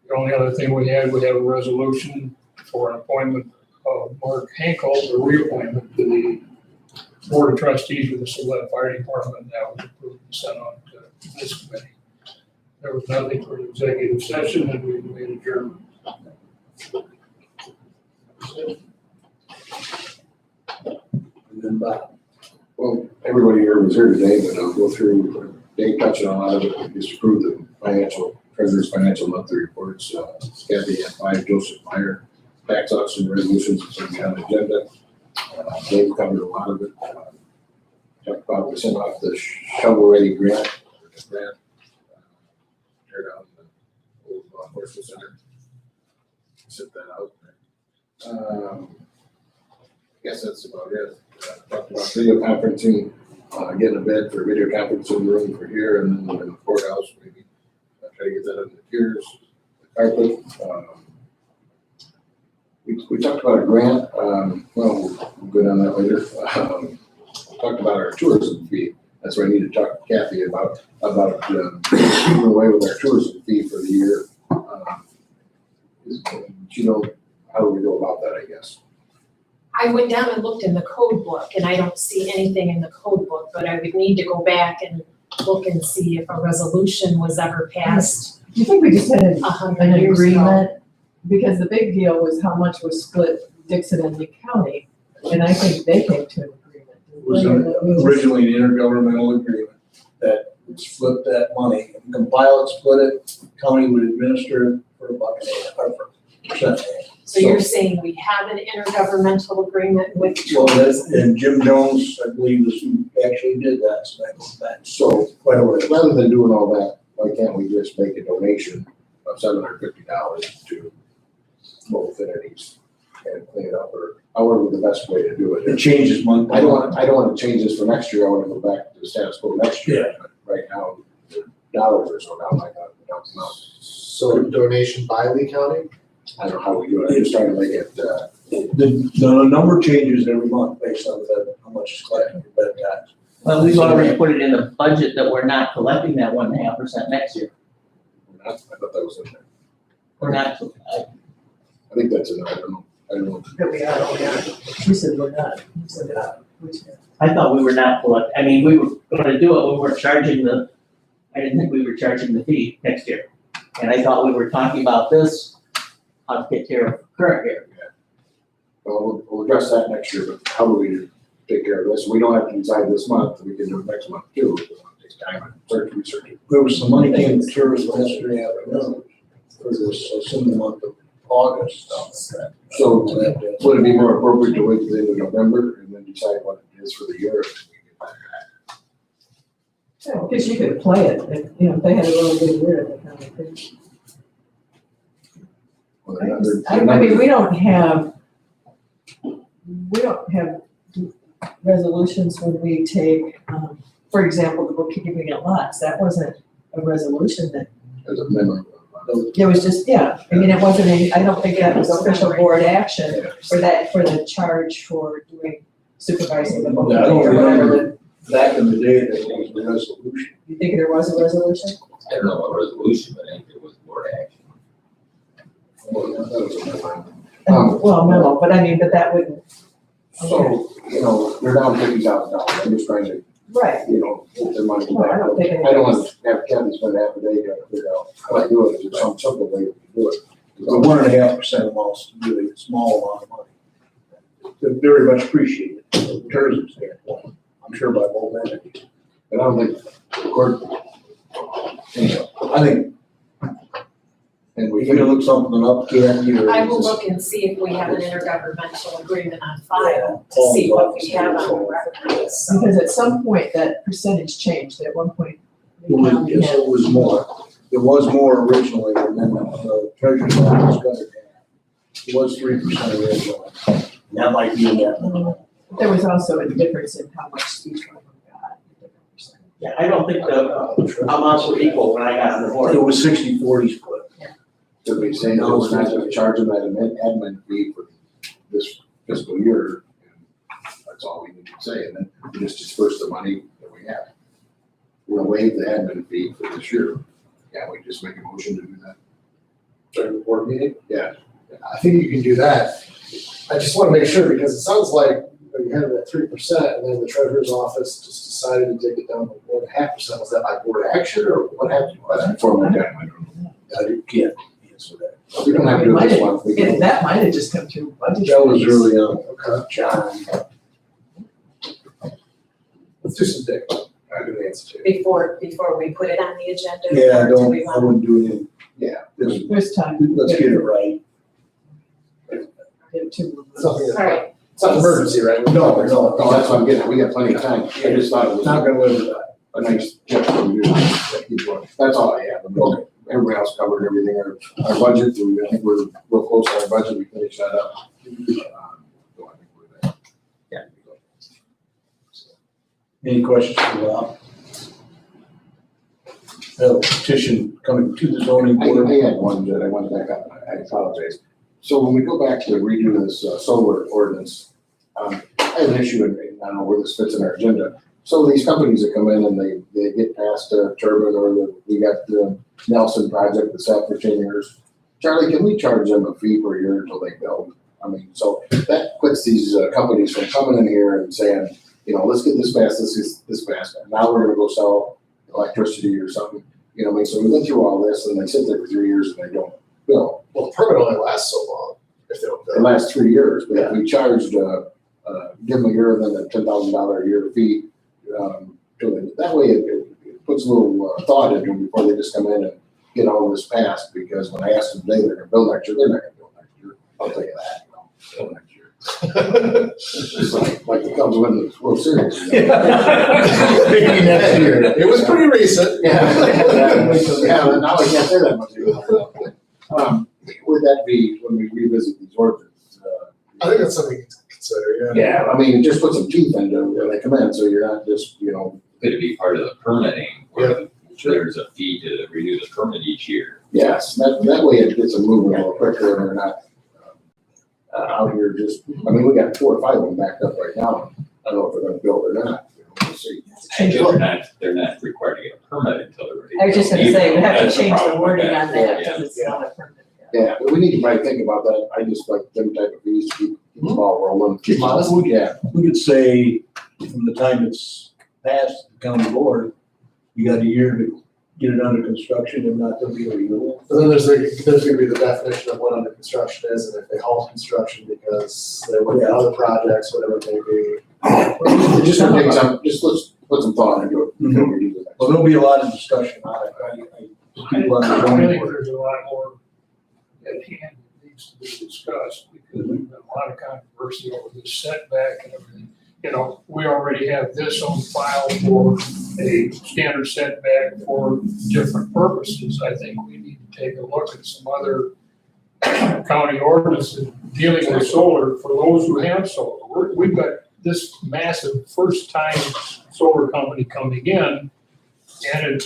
[SPEAKER 9] The only other thing we have a resolution for an appointment of Mark Henkel, the reappointment to the Board of Trustees of the Sillet Fire Department. That was approved and sent on to this committee. There was nothing for an executive session, and we made adjournment.
[SPEAKER 1] And then Bob.
[SPEAKER 6] Well, everybody here was here today, but I'll go through, Dave touched on a lot of it, we just approved the treasurer's financial monthly reports, Kathy had 5, Joseph Meyer, tax auction resolutions, which are on the agenda. Dave covered a lot of it. talked about we sent off the shovel-ready grant. Tear down the old law enforcement center. Sent that out. I guess that's about it. Talked about video conferencing, getting a bed for a video conferencing room for here and then in the courthouse, maybe. Try to get that under the tiers, the carpet. We talked about a grant, well, we'll go down that later. Talked about our tourism fee. That's what I need to talk to Kathy about keeping away with our tourism fee for the year. You know, how do we go about that, I guess?
[SPEAKER 2] I went down and looked in the code book, and I don't see anything in the code book, but I would need to go back and look and see if a resolution was ever passed
[SPEAKER 10] Do you think we just had an
[SPEAKER 2] 100 years ago.
[SPEAKER 10] agreement? Because the big deal was how much was split Dixon and Lee County, and I think they came to an agreement.
[SPEAKER 1] It was originally an intergovernmental agreement that would split that money. And Pilot split it, county would administer it for $1.50 or for %.
[SPEAKER 2] So you're saying we have an intergovernmental agreement with
[SPEAKER 1] Well,
[SPEAKER 2] tourism?
[SPEAKER 1] and Jim Jones, I believe, was who actually did that, so that goes back. So, quite a ways.
[SPEAKER 6] Rather than doing all that, why can't we just make a donation of $750 to both entities and clean it up, or however the best way to do
[SPEAKER 1] It
[SPEAKER 6] it?
[SPEAKER 1] changes month by
[SPEAKER 6] I
[SPEAKER 1] month.
[SPEAKER 6] don't want to change this for next year, I want to go back to the status quo next year. But right now, the dollars are so down like that, don't come out.
[SPEAKER 11] So donation by Lee County?
[SPEAKER 6] I don't know how we do it, I'm just trying to make it,
[SPEAKER 1] The number changes every month based on how much is collected for bed tax.
[SPEAKER 8] Well, we've already put it in the budget that we're not collecting that 1.5% next year.
[SPEAKER 6] I thought that was in there.
[SPEAKER 8] We're not,
[SPEAKER 6] I think that's in there, I don't know.
[SPEAKER 10] That we are. You said we're not. You said that.
[SPEAKER 8] I thought we were not I mean, we were gonna do it, we weren't charging I didn't think we were charging the fee next year. And I thought we were talking about this, how to take care of current year.
[SPEAKER 6] Well, we'll address that next year, but how do we take care of this? We don't have to decide this month, we can do it next month too. It takes time and research it.
[SPEAKER 1] There was some money came to tourism yesterday afternoon. For this, in the month of August.
[SPEAKER 6] So would it be more appropriate to wait till the end of November and then decide what it is for the year?
[SPEAKER 10] Because you could play it, if, you know, if they had a really good year, they kind of could. I mean, we don't have resolutions when we take, for example, the bookkeeping at lots, that wasn't a resolution that,
[SPEAKER 6] As a member.
[SPEAKER 10] it was just, I mean, it wasn't I don't think that was official board action for the charge for doing supervising the
[SPEAKER 1] Yeah, I
[SPEAKER 10] bookkeeping
[SPEAKER 1] don't
[SPEAKER 10] or whatever.
[SPEAKER 1] remember back in the day that there was a resolution.
[SPEAKER 10] You think there was a resolution?
[SPEAKER 13] I don't know what resolution, but I think it was board action.
[SPEAKER 10] Well, no, but I mean, but that wouldn't,
[SPEAKER 6] So, you know, they're down $50,000, I'm just trying to,
[SPEAKER 10] right,
[SPEAKER 6] you know, get their money
[SPEAKER 10] well, I
[SPEAKER 6] back.
[SPEAKER 10] don't think
[SPEAKER 6] I don't want to have Kathy spend half a day trying to figure out how to do it, there's some simple way to do it.
[SPEAKER 1] The 1.5% amount is really a small amount of money. They're very much appreciated from the tourism standpoint, I'm sure by both entities.
[SPEAKER 6] And I don't think the court, anyway,
[SPEAKER 1] I think
[SPEAKER 6] and
[SPEAKER 1] we
[SPEAKER 6] we
[SPEAKER 1] can
[SPEAKER 6] can
[SPEAKER 1] look something up, Kathy, or.
[SPEAKER 2] I will look and see if we have an intergovernmental agreement on file to see what we have on record.
[SPEAKER 10] because at some point that percentage changed, at one point. the
[SPEAKER 1] It
[SPEAKER 10] county
[SPEAKER 1] was,
[SPEAKER 10] had-
[SPEAKER 1] it was more. It was more originally, and then the treasurer's office cut it down. It was 3% originally. That might be that.
[SPEAKER 10] There was also a difference in how much each one of them got.
[SPEAKER 8] Yeah, I don't think the amounts were equal when I got on the board.
[SPEAKER 1] It was 60-40 split.
[SPEAKER 6] Did we say no, we're not gonna charge them that admin fee for this fiscal year? And that's all we need to say, and then we just disperse the money that we have. We'll waive the admin fee for this year. Yeah, we just make a motion to do that.
[SPEAKER 11] During the board meeting?
[SPEAKER 6] Yeah.
[SPEAKER 11] I think you can do that. I just want to make sure, because it sounds like you had that 3%, and then the treasurer's office just decided to take it down to 1.5%. Was that by board action, or what happened?
[SPEAKER 6] That's before my time, I don't know.
[SPEAKER 1] I can't answer that.
[SPEAKER 6] We don't have to do it this month. We
[SPEAKER 10] Yeah,
[SPEAKER 6] can.
[SPEAKER 10] that might have just come through budget.
[SPEAKER 1] That was early on.
[SPEAKER 11] Okay.
[SPEAKER 1] John.
[SPEAKER 11] Let's do some digging. I do the answer to.
[SPEAKER 2] Before we put it on the agenda?
[SPEAKER 1] Yeah,
[SPEAKER 2] or do
[SPEAKER 1] don't,
[SPEAKER 2] we
[SPEAKER 1] I
[SPEAKER 2] want-
[SPEAKER 1] wouldn't do anything.
[SPEAKER 6] Yeah.
[SPEAKER 1] Just,
[SPEAKER 10] There's time.
[SPEAKER 1] let's get it right.
[SPEAKER 10] Get two.
[SPEAKER 11] Something
[SPEAKER 2] All right,
[SPEAKER 11] It's not an emergency, right?
[SPEAKER 1] No,
[SPEAKER 6] No, that's what I'm getting at, we got plenty of time, I just thought it was
[SPEAKER 1] Not gonna live with that.
[SPEAKER 6] a nice gesture to do, that keep going. That's all I have, I mean, everybody else covered everything, our budget, I think we're real close to our budget, we finished that up. So I think we're there.
[SPEAKER 8] Yeah.
[SPEAKER 1] Any questions for Rob? A petition coming to the zoning board.
[SPEAKER 6] I had one that I went back up, I apologize. So when we go back to redo this solar ordinance, I have an issue, and I don't know where this fits in our agenda. So these companies that come in and they get past Turbine, or we got the Nelson project that's sat for 10 years. Charlie, can we charge them a fee per year until they build? I mean, so that quits these companies from coming in here and saying, you know, let's get this passed, this passed, and now we're gonna go sell electricity or something. You know, I mean, so we went through all this and they sit there for 3 years and they don't build.
[SPEAKER 11] Well, the permit only lasts so long if they don't
[SPEAKER 6] The
[SPEAKER 11] build.
[SPEAKER 6] last 3 years, but if we charged, give them a year, then a $10,000 a year fee, that way it puts a little thought into them before they just come in and get all this passed, because when I asked them today, they're gonna build next year, they're not gonna build next year. I'll tell you that, build next year. It's like it comes when the World Series.
[SPEAKER 1] Maybe next year.
[SPEAKER 11] It was pretty recent.
[SPEAKER 6] Yeah, but now I can't say that much anymore. Would that be when we revisit these ordinances?
[SPEAKER 11] I think that's something to consider, yeah.
[SPEAKER 6] Yeah, I mean, just put some teeth into it when they come in, so you're not just, you know.
[SPEAKER 13] Could it be part of the permitting, where there's a fee to renew the permit each year?
[SPEAKER 6] Yes, that way it gets them moving a little quicker, and they're not out here just, I mean, we got 4 or 5 of them backed up right now. I don't know if they're gonna build or not, you know, we'll see.
[SPEAKER 13] They're not required to get a permit until they're ready.
[SPEAKER 10] I was just gonna say, we have to
[SPEAKER 13] That's the
[SPEAKER 10] change the
[SPEAKER 13] problem with
[SPEAKER 10] wording
[SPEAKER 13] that.
[SPEAKER 10] on that,
[SPEAKER 13] Yeah.
[SPEAKER 10] because it's not a permit.
[SPEAKER 6] Yeah, but we need to probably think about that. I just like them type of fees to keep the ball rolling.
[SPEAKER 11] Keep honest.
[SPEAKER 6] Yeah,
[SPEAKER 1] We could say from the time it's passed the county board, you got a year to get it under construction, and not to be a renewal.
[SPEAKER 11] And then there's gonna be the definition of what under construction is, and if they halt construction because they're working on other projects, whatever it may be.
[SPEAKER 6] just let's put some thought into it. before we do the next
[SPEAKER 1] Well, there'll be a lot of discussion on it. People on the
[SPEAKER 9] I
[SPEAKER 1] zoning
[SPEAKER 9] think
[SPEAKER 1] board.
[SPEAKER 9] there's a lot more at hand that needs to be discussed, because there's been a lot of controversy over this setback and everything. You know, we already have this on file for a standard setback for different purposes. I think we need to take a look at some other county ordinances dealing with solar for those who have solar. We've got this massive first-time solar company coming in, and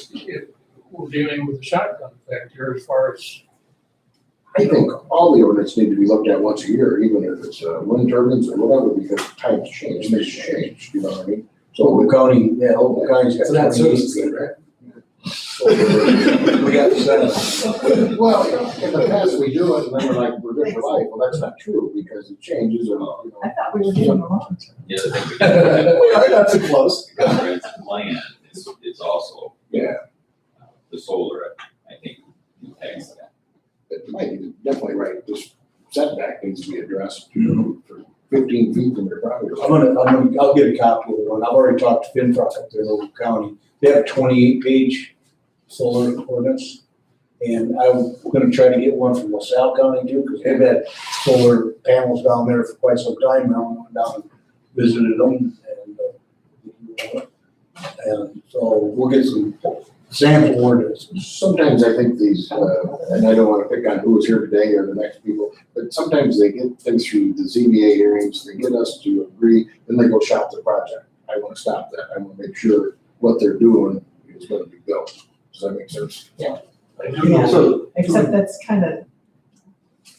[SPEAKER 9] we're dealing with the shotgun effect here as far as.
[SPEAKER 6] I think all the ordinance need to be looked at once a year, even if it's wind turbines or whatever, because times change, things change, you know what I mean?
[SPEAKER 1] So Oakland County, Oakland County's got.
[SPEAKER 11] So that service is good, right?
[SPEAKER 1] We got the
[SPEAKER 6] Well, in the past, we do it, and then we're like, we're good for life. Well, that's not true, because it changes, or, you know.
[SPEAKER 10] I thought we were doing a long term.
[SPEAKER 13] The other thing we can.
[SPEAKER 11] We are not too close.
[SPEAKER 13] The comprehensive plan is also.
[SPEAKER 6] Yeah.
[SPEAKER 13] The solar, I think, impacts that.
[SPEAKER 6] It might be definitely right, this setback needs to be addressed, you know, for 15 feet from your property.
[SPEAKER 1] I'll get a copy of the one. I've already talked to Finfrock up there in Oakland County. They have a 28-page solar ordinance. And I'm gonna try to get one from LaSalle County too, because they've had solar panels down there for quite some time now. I went down and visited them, and so we'll get some sample ordinances.
[SPEAKER 6] Sometimes I think these, and I don't wanna pick on who was here today or the next people, but sometimes they get things through the ZBA hearings, they get us to agree, then they go shop the project. I wanna stop that, I wanna make sure what they're doing is gonna be built. Does that make sense?
[SPEAKER 9] I do know.
[SPEAKER 10] Yeah, except that's kind of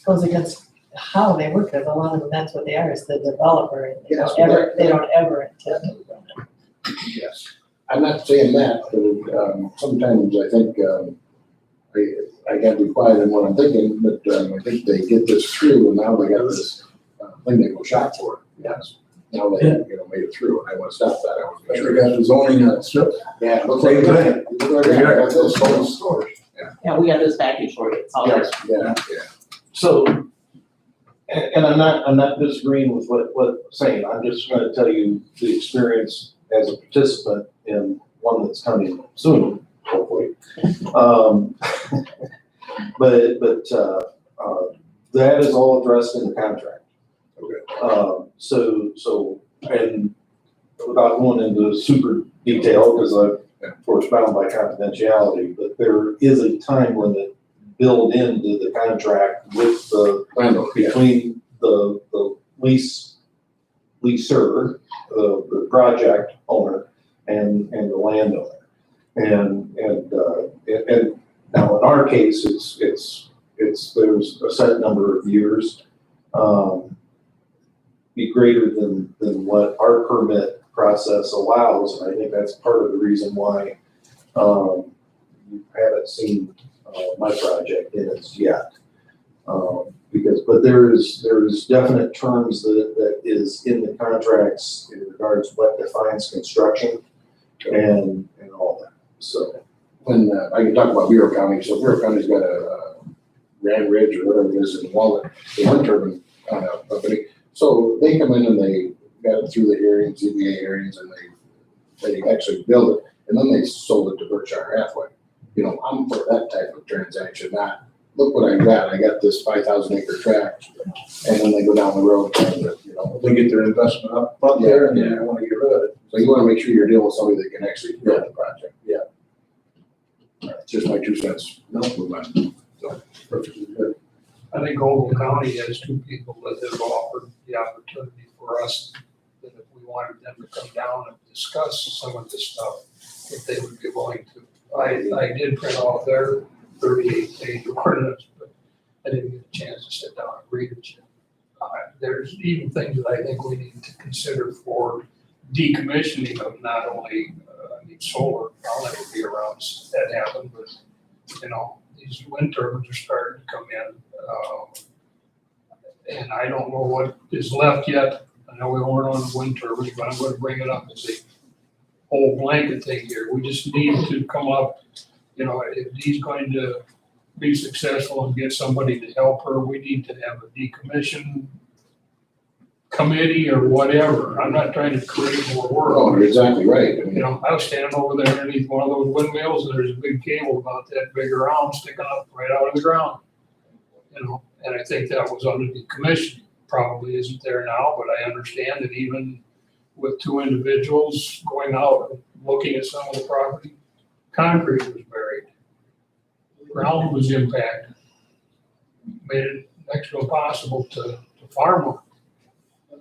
[SPEAKER 10] goes against how they work, because a lot of them, that's what they are, is the developer, and
[SPEAKER 6] Yes,
[SPEAKER 10] they don't ever intend to build it.
[SPEAKER 6] Yes. I'm not saying that, but sometimes I think, I gotta be quiet in what I'm thinking, but I think they get this through, and now they got this thing they go shop for. Yes. Now they, made it through, and I wanna stop that, I wanna make
[SPEAKER 1] They
[SPEAKER 6] sure.
[SPEAKER 1] got the zoning, strip.
[SPEAKER 6] Yeah, it looks
[SPEAKER 1] Same
[SPEAKER 6] like
[SPEAKER 1] thing.
[SPEAKER 6] that. Look like that. I got this whole storage.
[SPEAKER 8] Yeah, we got this package for you, it's all there.
[SPEAKER 6] Yeah.
[SPEAKER 14] So, and I'm not disagreeing with what I'm saying, I'm just gonna tell you the experience as a participant in one that's coming soon, hopefully. But that is all addressed in the contract. So, and without going into super detail, because I'm of course bound by confidentiality, but there is a time limit built into the contract with the, between the leaser, the project owner and the landowner. And now in our case, it's, there's a set number of years, be greater than what our permit process allows. And I think that's part of the reason why, you haven't seen, my project in it yet. Because, but there's definite terms that is in the contracts in regards to what defines construction and all that, so.
[SPEAKER 6] When, I can talk about Bureau County, so Bureau County's got a Grand Ridge or whatever it is in Walnut, the wind turbine company. So they come in and they got it through the hearings, ZBA hearings, and they actually build it, and then they sold it to Berkshire Hathaway. You know, I'm for that type of transaction, not, look what I got this 5,000 acre tract, and then they go down the road and, you know.
[SPEAKER 1] They get their investment up there and then they wanna get rid of it.
[SPEAKER 6] So you wanna make sure you're dealing with somebody that can actually build the project. Yeah. It's just my 2 cents. No, move on. So, perfectly good.
[SPEAKER 9] I think Ogle County has 2 people that have offered the opportunity for us, that if we wanted them to come down and discuss some of this stuff, if they would be willing to. I did print off their 38-page ordinance, but I didn't get a chance to sit down and read it yet. There's even things that I think we need to consider for decommissioning of not only, solar, I'll never be around to that happen, but, you know, these wind turbines are starting to come in. And I don't know what is left yet. I know we weren't on the wind turbines, but I'm gonna bring it up as a whole blanket thing here. We just need to come up, you know, if he's going to be successful and get somebody to help her, we need to have a decommission committee or whatever. I'm not trying to create more work.
[SPEAKER 6] Oh, you're exactly right. I mean,
[SPEAKER 9] You know, I was standing over there underneath one of those windmills and there's a big cable about that big around sticking up right out of the ground. You know, and I think that was under the commission. Probably isn't there now, but I understand that even with 2 individuals going out and looking at some of the property, concrete was buried. Ground was impacted. Made it next to impossible to farm on.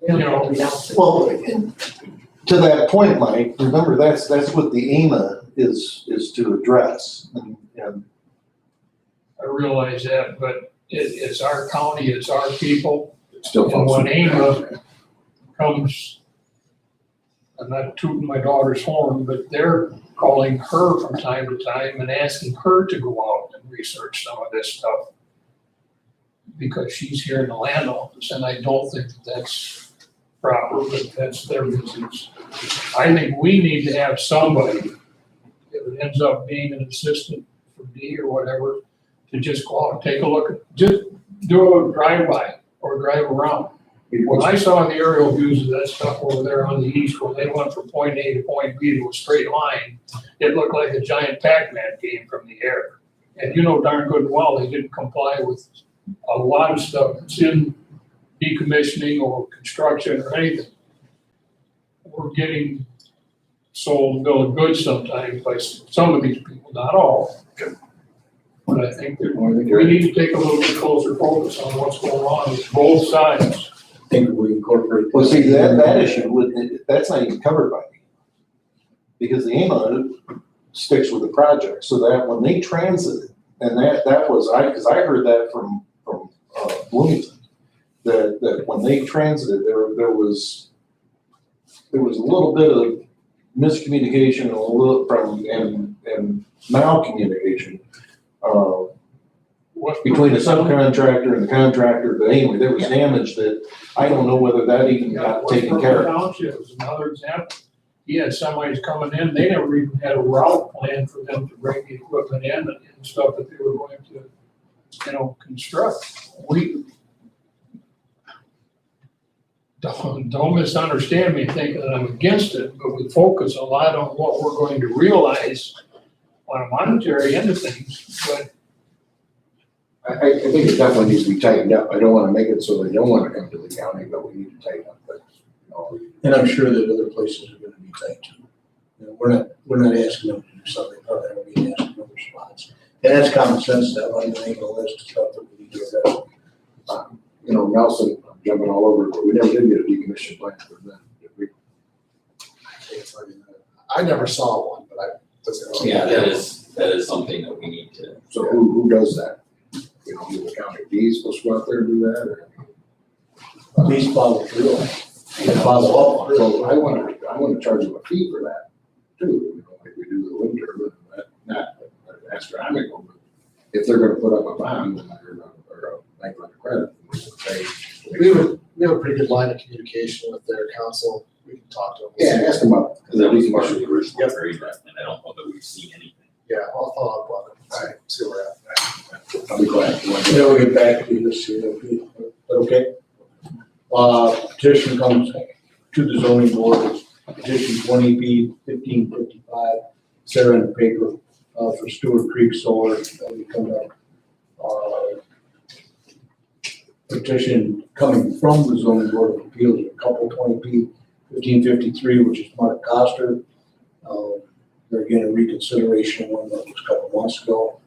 [SPEAKER 9] You know,
[SPEAKER 14] Well, to that point, Mike, remember, that's what the AMA is to address. And
[SPEAKER 9] I realize that, but it's our county, it's our people.
[SPEAKER 6] it still
[SPEAKER 9] And when
[SPEAKER 6] falls.
[SPEAKER 9] AMA comes, I'm not tooting my daughter's horn, but they're calling her from time to time and asking her to go out and research some of this stuff. Because she's here in the land office, and I don't think that that's proper, but that's their business. I think we need to have somebody, if it ends up being an assistant for D or whatever, to just go out and take a look, just do a drive-by or drive around. When I saw the aerial views of that stuff over there on the east, where they went from point A to point B to a straight line, it looked like a giant Pac-Man game from the air. And you know darn good and well, they didn't comply with a lot of stuff that's in decommissioning or construction or anything. We're getting sold bill of goods sometimes by some of these people, not all. But I think that we need to take a little bit closer focus on what's going on with both sides.
[SPEAKER 1] I think we incorporate.
[SPEAKER 14] well, see, that issue, that's not even covered by me. Because the AMA sticks with the project, so that when they transited, and that was, because I heard that from Bloomington, that when they transited, there was a little bit of miscommunication and a little and malcommunication between the subcontractor and the contractor, but anyway, there was damage that I don't know whether that even got taken care of.
[SPEAKER 9] Township is another example. He had semis coming in, they never even had a route plan for them to bring the equipment in and stuff that they were going to, construct. We, don't misunderstand me thinking that I'm against it, but we focus a lot on what we're going to realize on a monetary end of things, but
[SPEAKER 6] I think it definitely needs to be tightened up. I don't wanna make it so they don't wanna come to the county, but we need to tighten up things. You know,
[SPEAKER 1] And I'm sure that other places are gonna be tight too. You know, we're not asking them to do something, probably gonna be asking other spots. And that's common sense, that one, they make a list of stuff that we need to address.
[SPEAKER 6] You know, Nelson, I'm jumping all over, but we never did get a decommission plan for them. Did we?
[SPEAKER 11] I never saw one, but I.
[SPEAKER 13] Yeah, that is something that we need to.
[SPEAKER 6] So who does that? You know, do the county bees supposed to go out there and do that, or?
[SPEAKER 1] These follow through. They follow up.
[SPEAKER 6] So I wanna charge them a fee for that too, you know, like we do the wind turbine, not astronomical, but if they're gonna put up a bond or a bank line of credit,
[SPEAKER 11] We have a pretty good line of communication with their council. We can talk to them.
[SPEAKER 6] yeah, ask them up.
[SPEAKER 13] Because that was part of the original agreement, and I don't know that we've seen anything.
[SPEAKER 11] Yeah, I'll follow up on it, see where we're at.
[SPEAKER 6] I'll be glad.
[SPEAKER 1] Then we'll get back to this here, okay? Petition comes to the zoning board, petition 20B 1555, Sarah in the paper, for Stewart Creek Solar, that we come up. Petition coming from the zoning board of appeals, a couple 20B 1553, which is Mark Coster. They're getting a reconsideration of one that was a couple months ago.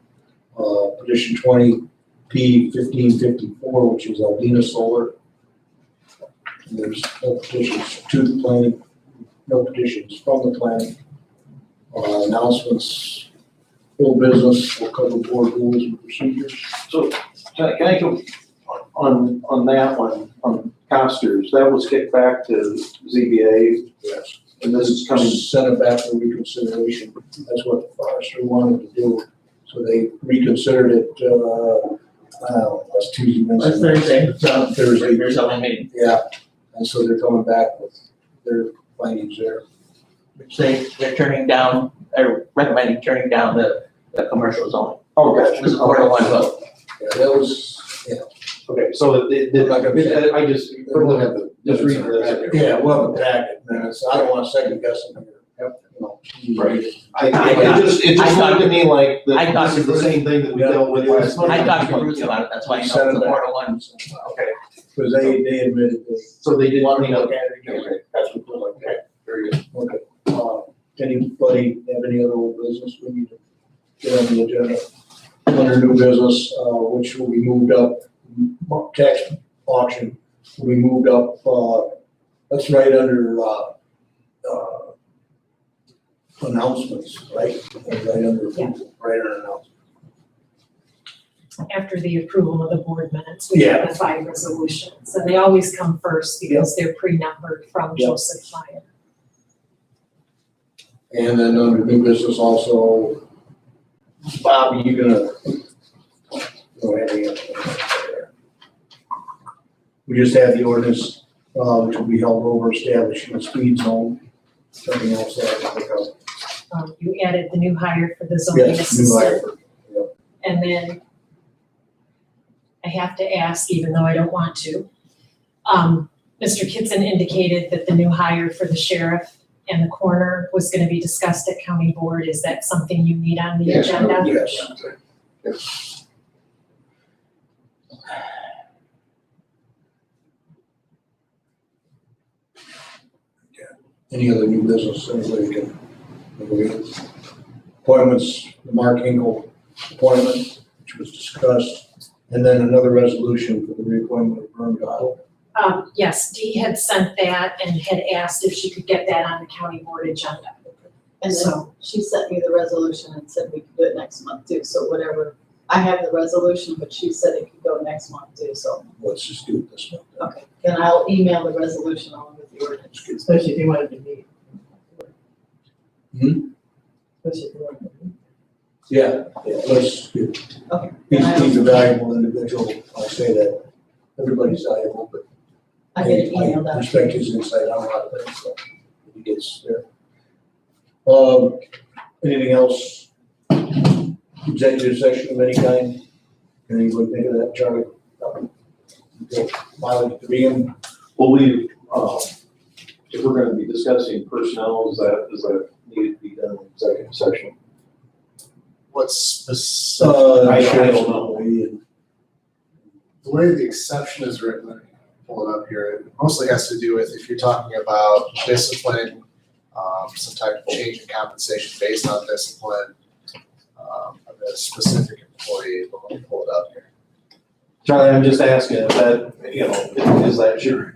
[SPEAKER 1] Petition 20P 1554, which is Aldina Solar. And there's no petitions to the planning, no petitions from the planning. Announcements, full business, will cover board rules and procedures.
[SPEAKER 14] So can I go on that one, on Costers, that was kicked back to ZBA?
[SPEAKER 1] Yes.
[SPEAKER 14] And this is coming,
[SPEAKER 1] Sent it back for reconsideration. That's what Forrester wanted to do. So they reconsidered it, last Tuesday,
[SPEAKER 8] Last
[SPEAKER 1] Wednesday.
[SPEAKER 8] Thursday, so
[SPEAKER 1] Thursday.
[SPEAKER 8] there's only meeting,
[SPEAKER 1] Yeah, and so they're coming back with their findings there.
[SPEAKER 8] which they're turning down, or recommending turning down the commercial zone.
[SPEAKER 14] oh,
[SPEAKER 8] It was a 4-1 vote.
[SPEAKER 1] Yeah, that was,
[SPEAKER 14] okay, so I just,
[SPEAKER 6] We'll have the.
[SPEAKER 14] just read this.
[SPEAKER 1] yeah, well, the packet, man, so I don't want to second guess them here. You know.
[SPEAKER 14] Right. It just looked to me like
[SPEAKER 8] I thought
[SPEAKER 14] this is the same thing that we dealt with last month.
[SPEAKER 8] I talked to Bruce about it, that's why I know it's a 4-1.
[SPEAKER 14] Okay,
[SPEAKER 1] Because they admitted they
[SPEAKER 14] so they did
[SPEAKER 1] wanted
[SPEAKER 14] clean
[SPEAKER 1] to
[SPEAKER 14] up.
[SPEAKER 1] look at it again.
[SPEAKER 14] Okay, that's what we're like, okay, very good.
[SPEAKER 1] Okay. Anybody have any other old business we need to get on the agenda? Under new business, which will be moved up, tax auction will be moved up, that's right under, announcements, right? Right under,
[SPEAKER 2] Yeah.
[SPEAKER 1] right under announcements.
[SPEAKER 2] After the approval of the board minutes, we have the 5 resolutions, and they always come first because they're pre-numbered from
[SPEAKER 1] Yeah.
[SPEAKER 2] Joseph Meyer.
[SPEAKER 1] And then under new business also, Bob, you gonna, go ahead and there. We just had the ordinance, which will be held over establishing a speed zone. Something else that I think of.
[SPEAKER 2] You added the new hire for the zoning
[SPEAKER 1] Yes, new hire.
[SPEAKER 2] assistant. And then I have to ask, even though I don't want to, Mr. Kitson indicated that the new hire for the sheriff and the coroner was gonna be discussed at county board. Is that something you need on the
[SPEAKER 6] Yes,
[SPEAKER 2] agenda?
[SPEAKER 6] yes.
[SPEAKER 1] Any other new business, anybody can, appointments, the Mark Hinkle appointment, which was discussed, and then another resolution for the reappointment of Vern Gottle.
[SPEAKER 2] Yes, Dee had sent that and had asked if she could get that on the county board agenda.
[SPEAKER 15] And then
[SPEAKER 2] So,
[SPEAKER 15] she sent me the resolution and said we could do it next month too, so whatever. I have the resolution, but she said it could go next month too, so,
[SPEAKER 1] Let's just do it this month.
[SPEAKER 15] okay. Then I'll email the resolution along with the ordinance.
[SPEAKER 10] Especially if you wanted to meet. Especially if you wanted to meet.
[SPEAKER 1] Yeah, let's do.
[SPEAKER 15] Okay.
[SPEAKER 1] He's a valuable individual, I say that, everybody's valuable, but
[SPEAKER 15] I get an email
[SPEAKER 1] I
[SPEAKER 15] that.
[SPEAKER 1] respect his insight on a lot of things, so he gets there. Anything else? Executive session of any kind? Can anybody think of that, Charlie? Miley, to be in?
[SPEAKER 14] Well, we, if we're gonna be discussing personnel, is that needed to be done in executive session?
[SPEAKER 11] What's this?
[SPEAKER 14] I don't know.
[SPEAKER 11] The way the exception is written, let me pull it up here, it mostly has to do with if you're talking about discipline, some type of change in compensation based on discipline, of a specific employee, but let me pull it up here.
[SPEAKER 14] Charlie, I'm just asking if that, you know, is that, should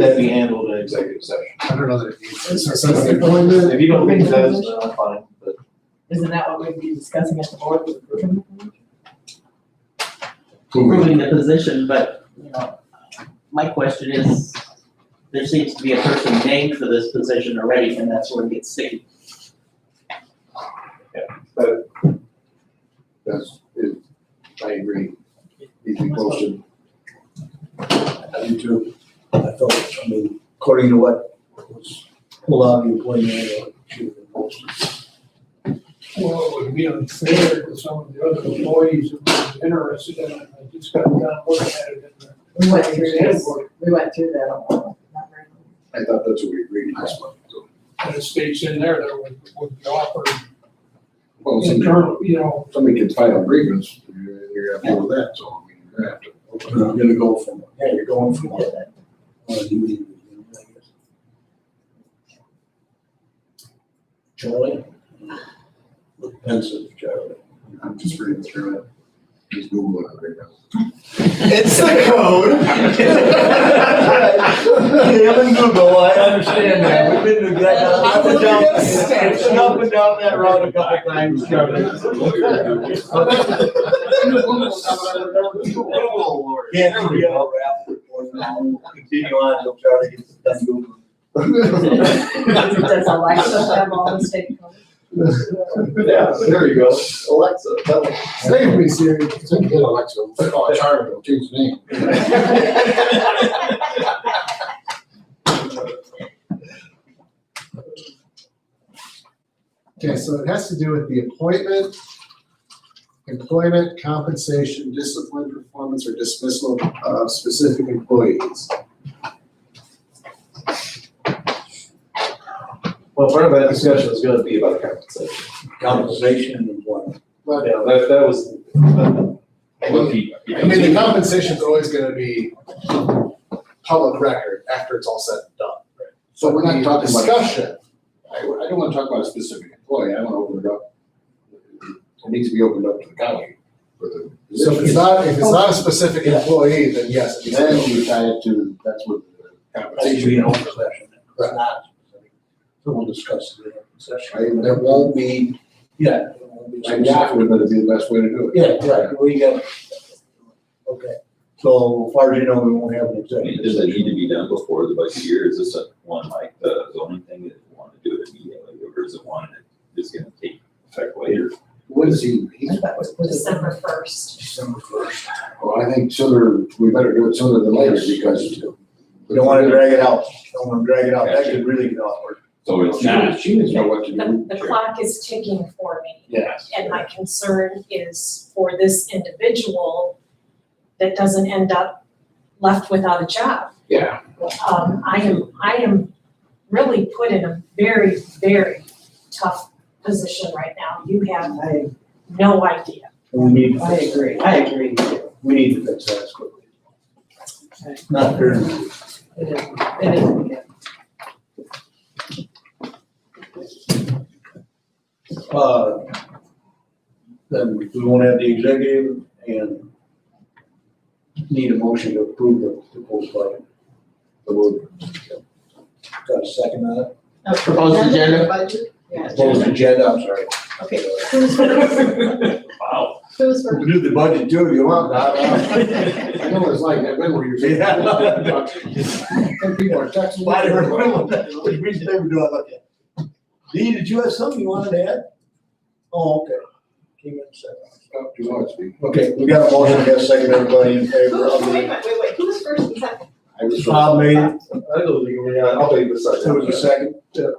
[SPEAKER 14] that be handled in executive session?
[SPEAKER 11] I don't know that it needs, so it says the employment.
[SPEAKER 14] If you don't think it does, then I'm fine, but.
[SPEAKER 10] Isn't that what we'd be discussing at the board with approving?
[SPEAKER 8] Approving the position, but, you know, my question is, there seems to be a person named for this position already, and that's where it gets sticky.
[SPEAKER 6] I agree. Needs to be posted.
[SPEAKER 1] I do too. I felt, I mean, according to what was pulled out of the employee manual, it should have been posted.
[SPEAKER 9] Well, it would be unfair to some of the other employees who were interested in it. I just got done looking at it in the.
[SPEAKER 10] We went through this,
[SPEAKER 9] handbook,
[SPEAKER 10] we went through that on, not very long.
[SPEAKER 6] I thought that's what we agreed last month. So,
[SPEAKER 9] And it states in there that would be offered
[SPEAKER 6] well,
[SPEAKER 9] internal, you know,
[SPEAKER 6] somebody can file a grievance, you're gonna deal with that, so I mean, you're gonna have to.
[SPEAKER 1] You're gonna go from, yeah, you're going from one duty to the other, I guess. Charlie? Look pensive, Charlie.
[SPEAKER 6] I'm just reading through it. Just Googling it right now.
[SPEAKER 1] It's the code. Him and Google, I understand that. We've been to that, up and down that road a couple times, Charlie. Can't be all wrapped. Continue on until Charlie gets done Googling.
[SPEAKER 10] Does Alexa have all the state codes?
[SPEAKER 6] Yeah, there you go. Alexa, tell me. Save me, Siri. It's a good Alexa. Oh, Charlie, will change the name.
[SPEAKER 11] Okay, so it has to do with the appointment, employment, compensation, discipline, performance, or dismissal of specific employees.
[SPEAKER 14] Well, part of that discussion is gonna be about compensation.
[SPEAKER 1] Compensation and employment.
[SPEAKER 14] Yeah, that was.
[SPEAKER 11] I mean, the compensation's always gonna be public record after it's all said and done.
[SPEAKER 6] So we're not talking about.
[SPEAKER 11] Discussion,
[SPEAKER 6] I don't wanna talk about a specific employee, I wanna open it up. It needs to be opened up to the county for the.
[SPEAKER 11] so if it's not a specific employee, then yes. it needs to
[SPEAKER 6] Then
[SPEAKER 11] be-
[SPEAKER 6] you tie it to, that's what the
[SPEAKER 1] That should be
[SPEAKER 6] compensation.
[SPEAKER 1] an open session. It's not. So we'll discuss it in open session.
[SPEAKER 6] There won't be,
[SPEAKER 1] Yeah.
[SPEAKER 6] like, that would be the best way to do it.
[SPEAKER 1] Yeah, right, we got, okay. So as far as you know, we won't have an
[SPEAKER 13] I mean,
[SPEAKER 1] executive
[SPEAKER 13] does it need
[SPEAKER 1] session.
[SPEAKER 13] to be done before the budget year? Is this a one like the zoning thing that you want to do it immediately, or is it one that is gonna take effect later?
[SPEAKER 6] When is he, he's,
[SPEAKER 10] That was
[SPEAKER 2] December 1st.
[SPEAKER 1] December 1st.
[SPEAKER 6] well, I think sooner, we better do it sooner than later because.
[SPEAKER 1] We don't wanna drag it out, don't wanna drag it out, that could really get awkward.
[SPEAKER 13] So it's
[SPEAKER 6] She
[SPEAKER 13] not.
[SPEAKER 6] she needs to know what to do.
[SPEAKER 2] The clock is ticking for me.
[SPEAKER 1] Yes.
[SPEAKER 2] And my concern is for this individual that doesn't end up left without a job.
[SPEAKER 6] Yeah.
[SPEAKER 2] I am really put in a very, very tough position right now. You have no idea.
[SPEAKER 1] We need to
[SPEAKER 10] I
[SPEAKER 1] fix that.
[SPEAKER 10] agree.
[SPEAKER 1] We need to fix that as quickly. Not fair.
[SPEAKER 10] It is, yeah.
[SPEAKER 1] Then we won't have the executive and need a motion to approve the proposed budget. Got a second on it?
[SPEAKER 8] Proposed agenda?
[SPEAKER 15] Budget? Yeah.
[SPEAKER 1] Proposed agenda, I'm sorry.
[SPEAKER 15] Okay, who's first?
[SPEAKER 13] Wow.
[SPEAKER 15] Who's first?
[SPEAKER 1] We do the budget too, if you want.
[SPEAKER 6] I know what it's like, I've been where you're saying.
[SPEAKER 1] Yeah.
[SPEAKER 6] Some people are texting.
[SPEAKER 1] Why did we reason they were doing like that? Dee, did you have something you wanted to add? Oh, okay. Came in second.
[SPEAKER 6] Oh, do you want to speak?
[SPEAKER 1] Okay, we got a motion, we got a second, everybody in favor of
[SPEAKER 15] Wait a
[SPEAKER 1] the.
[SPEAKER 15] minute, wait, who's first and second?
[SPEAKER 6] I was.
[SPEAKER 1] Bob made it,
[SPEAKER 14] I'll leave this aside.
[SPEAKER 1] there was a second,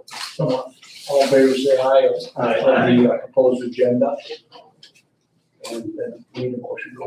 [SPEAKER 1] someone, all in favor, say aye. On the proposed agenda. And then need a motion.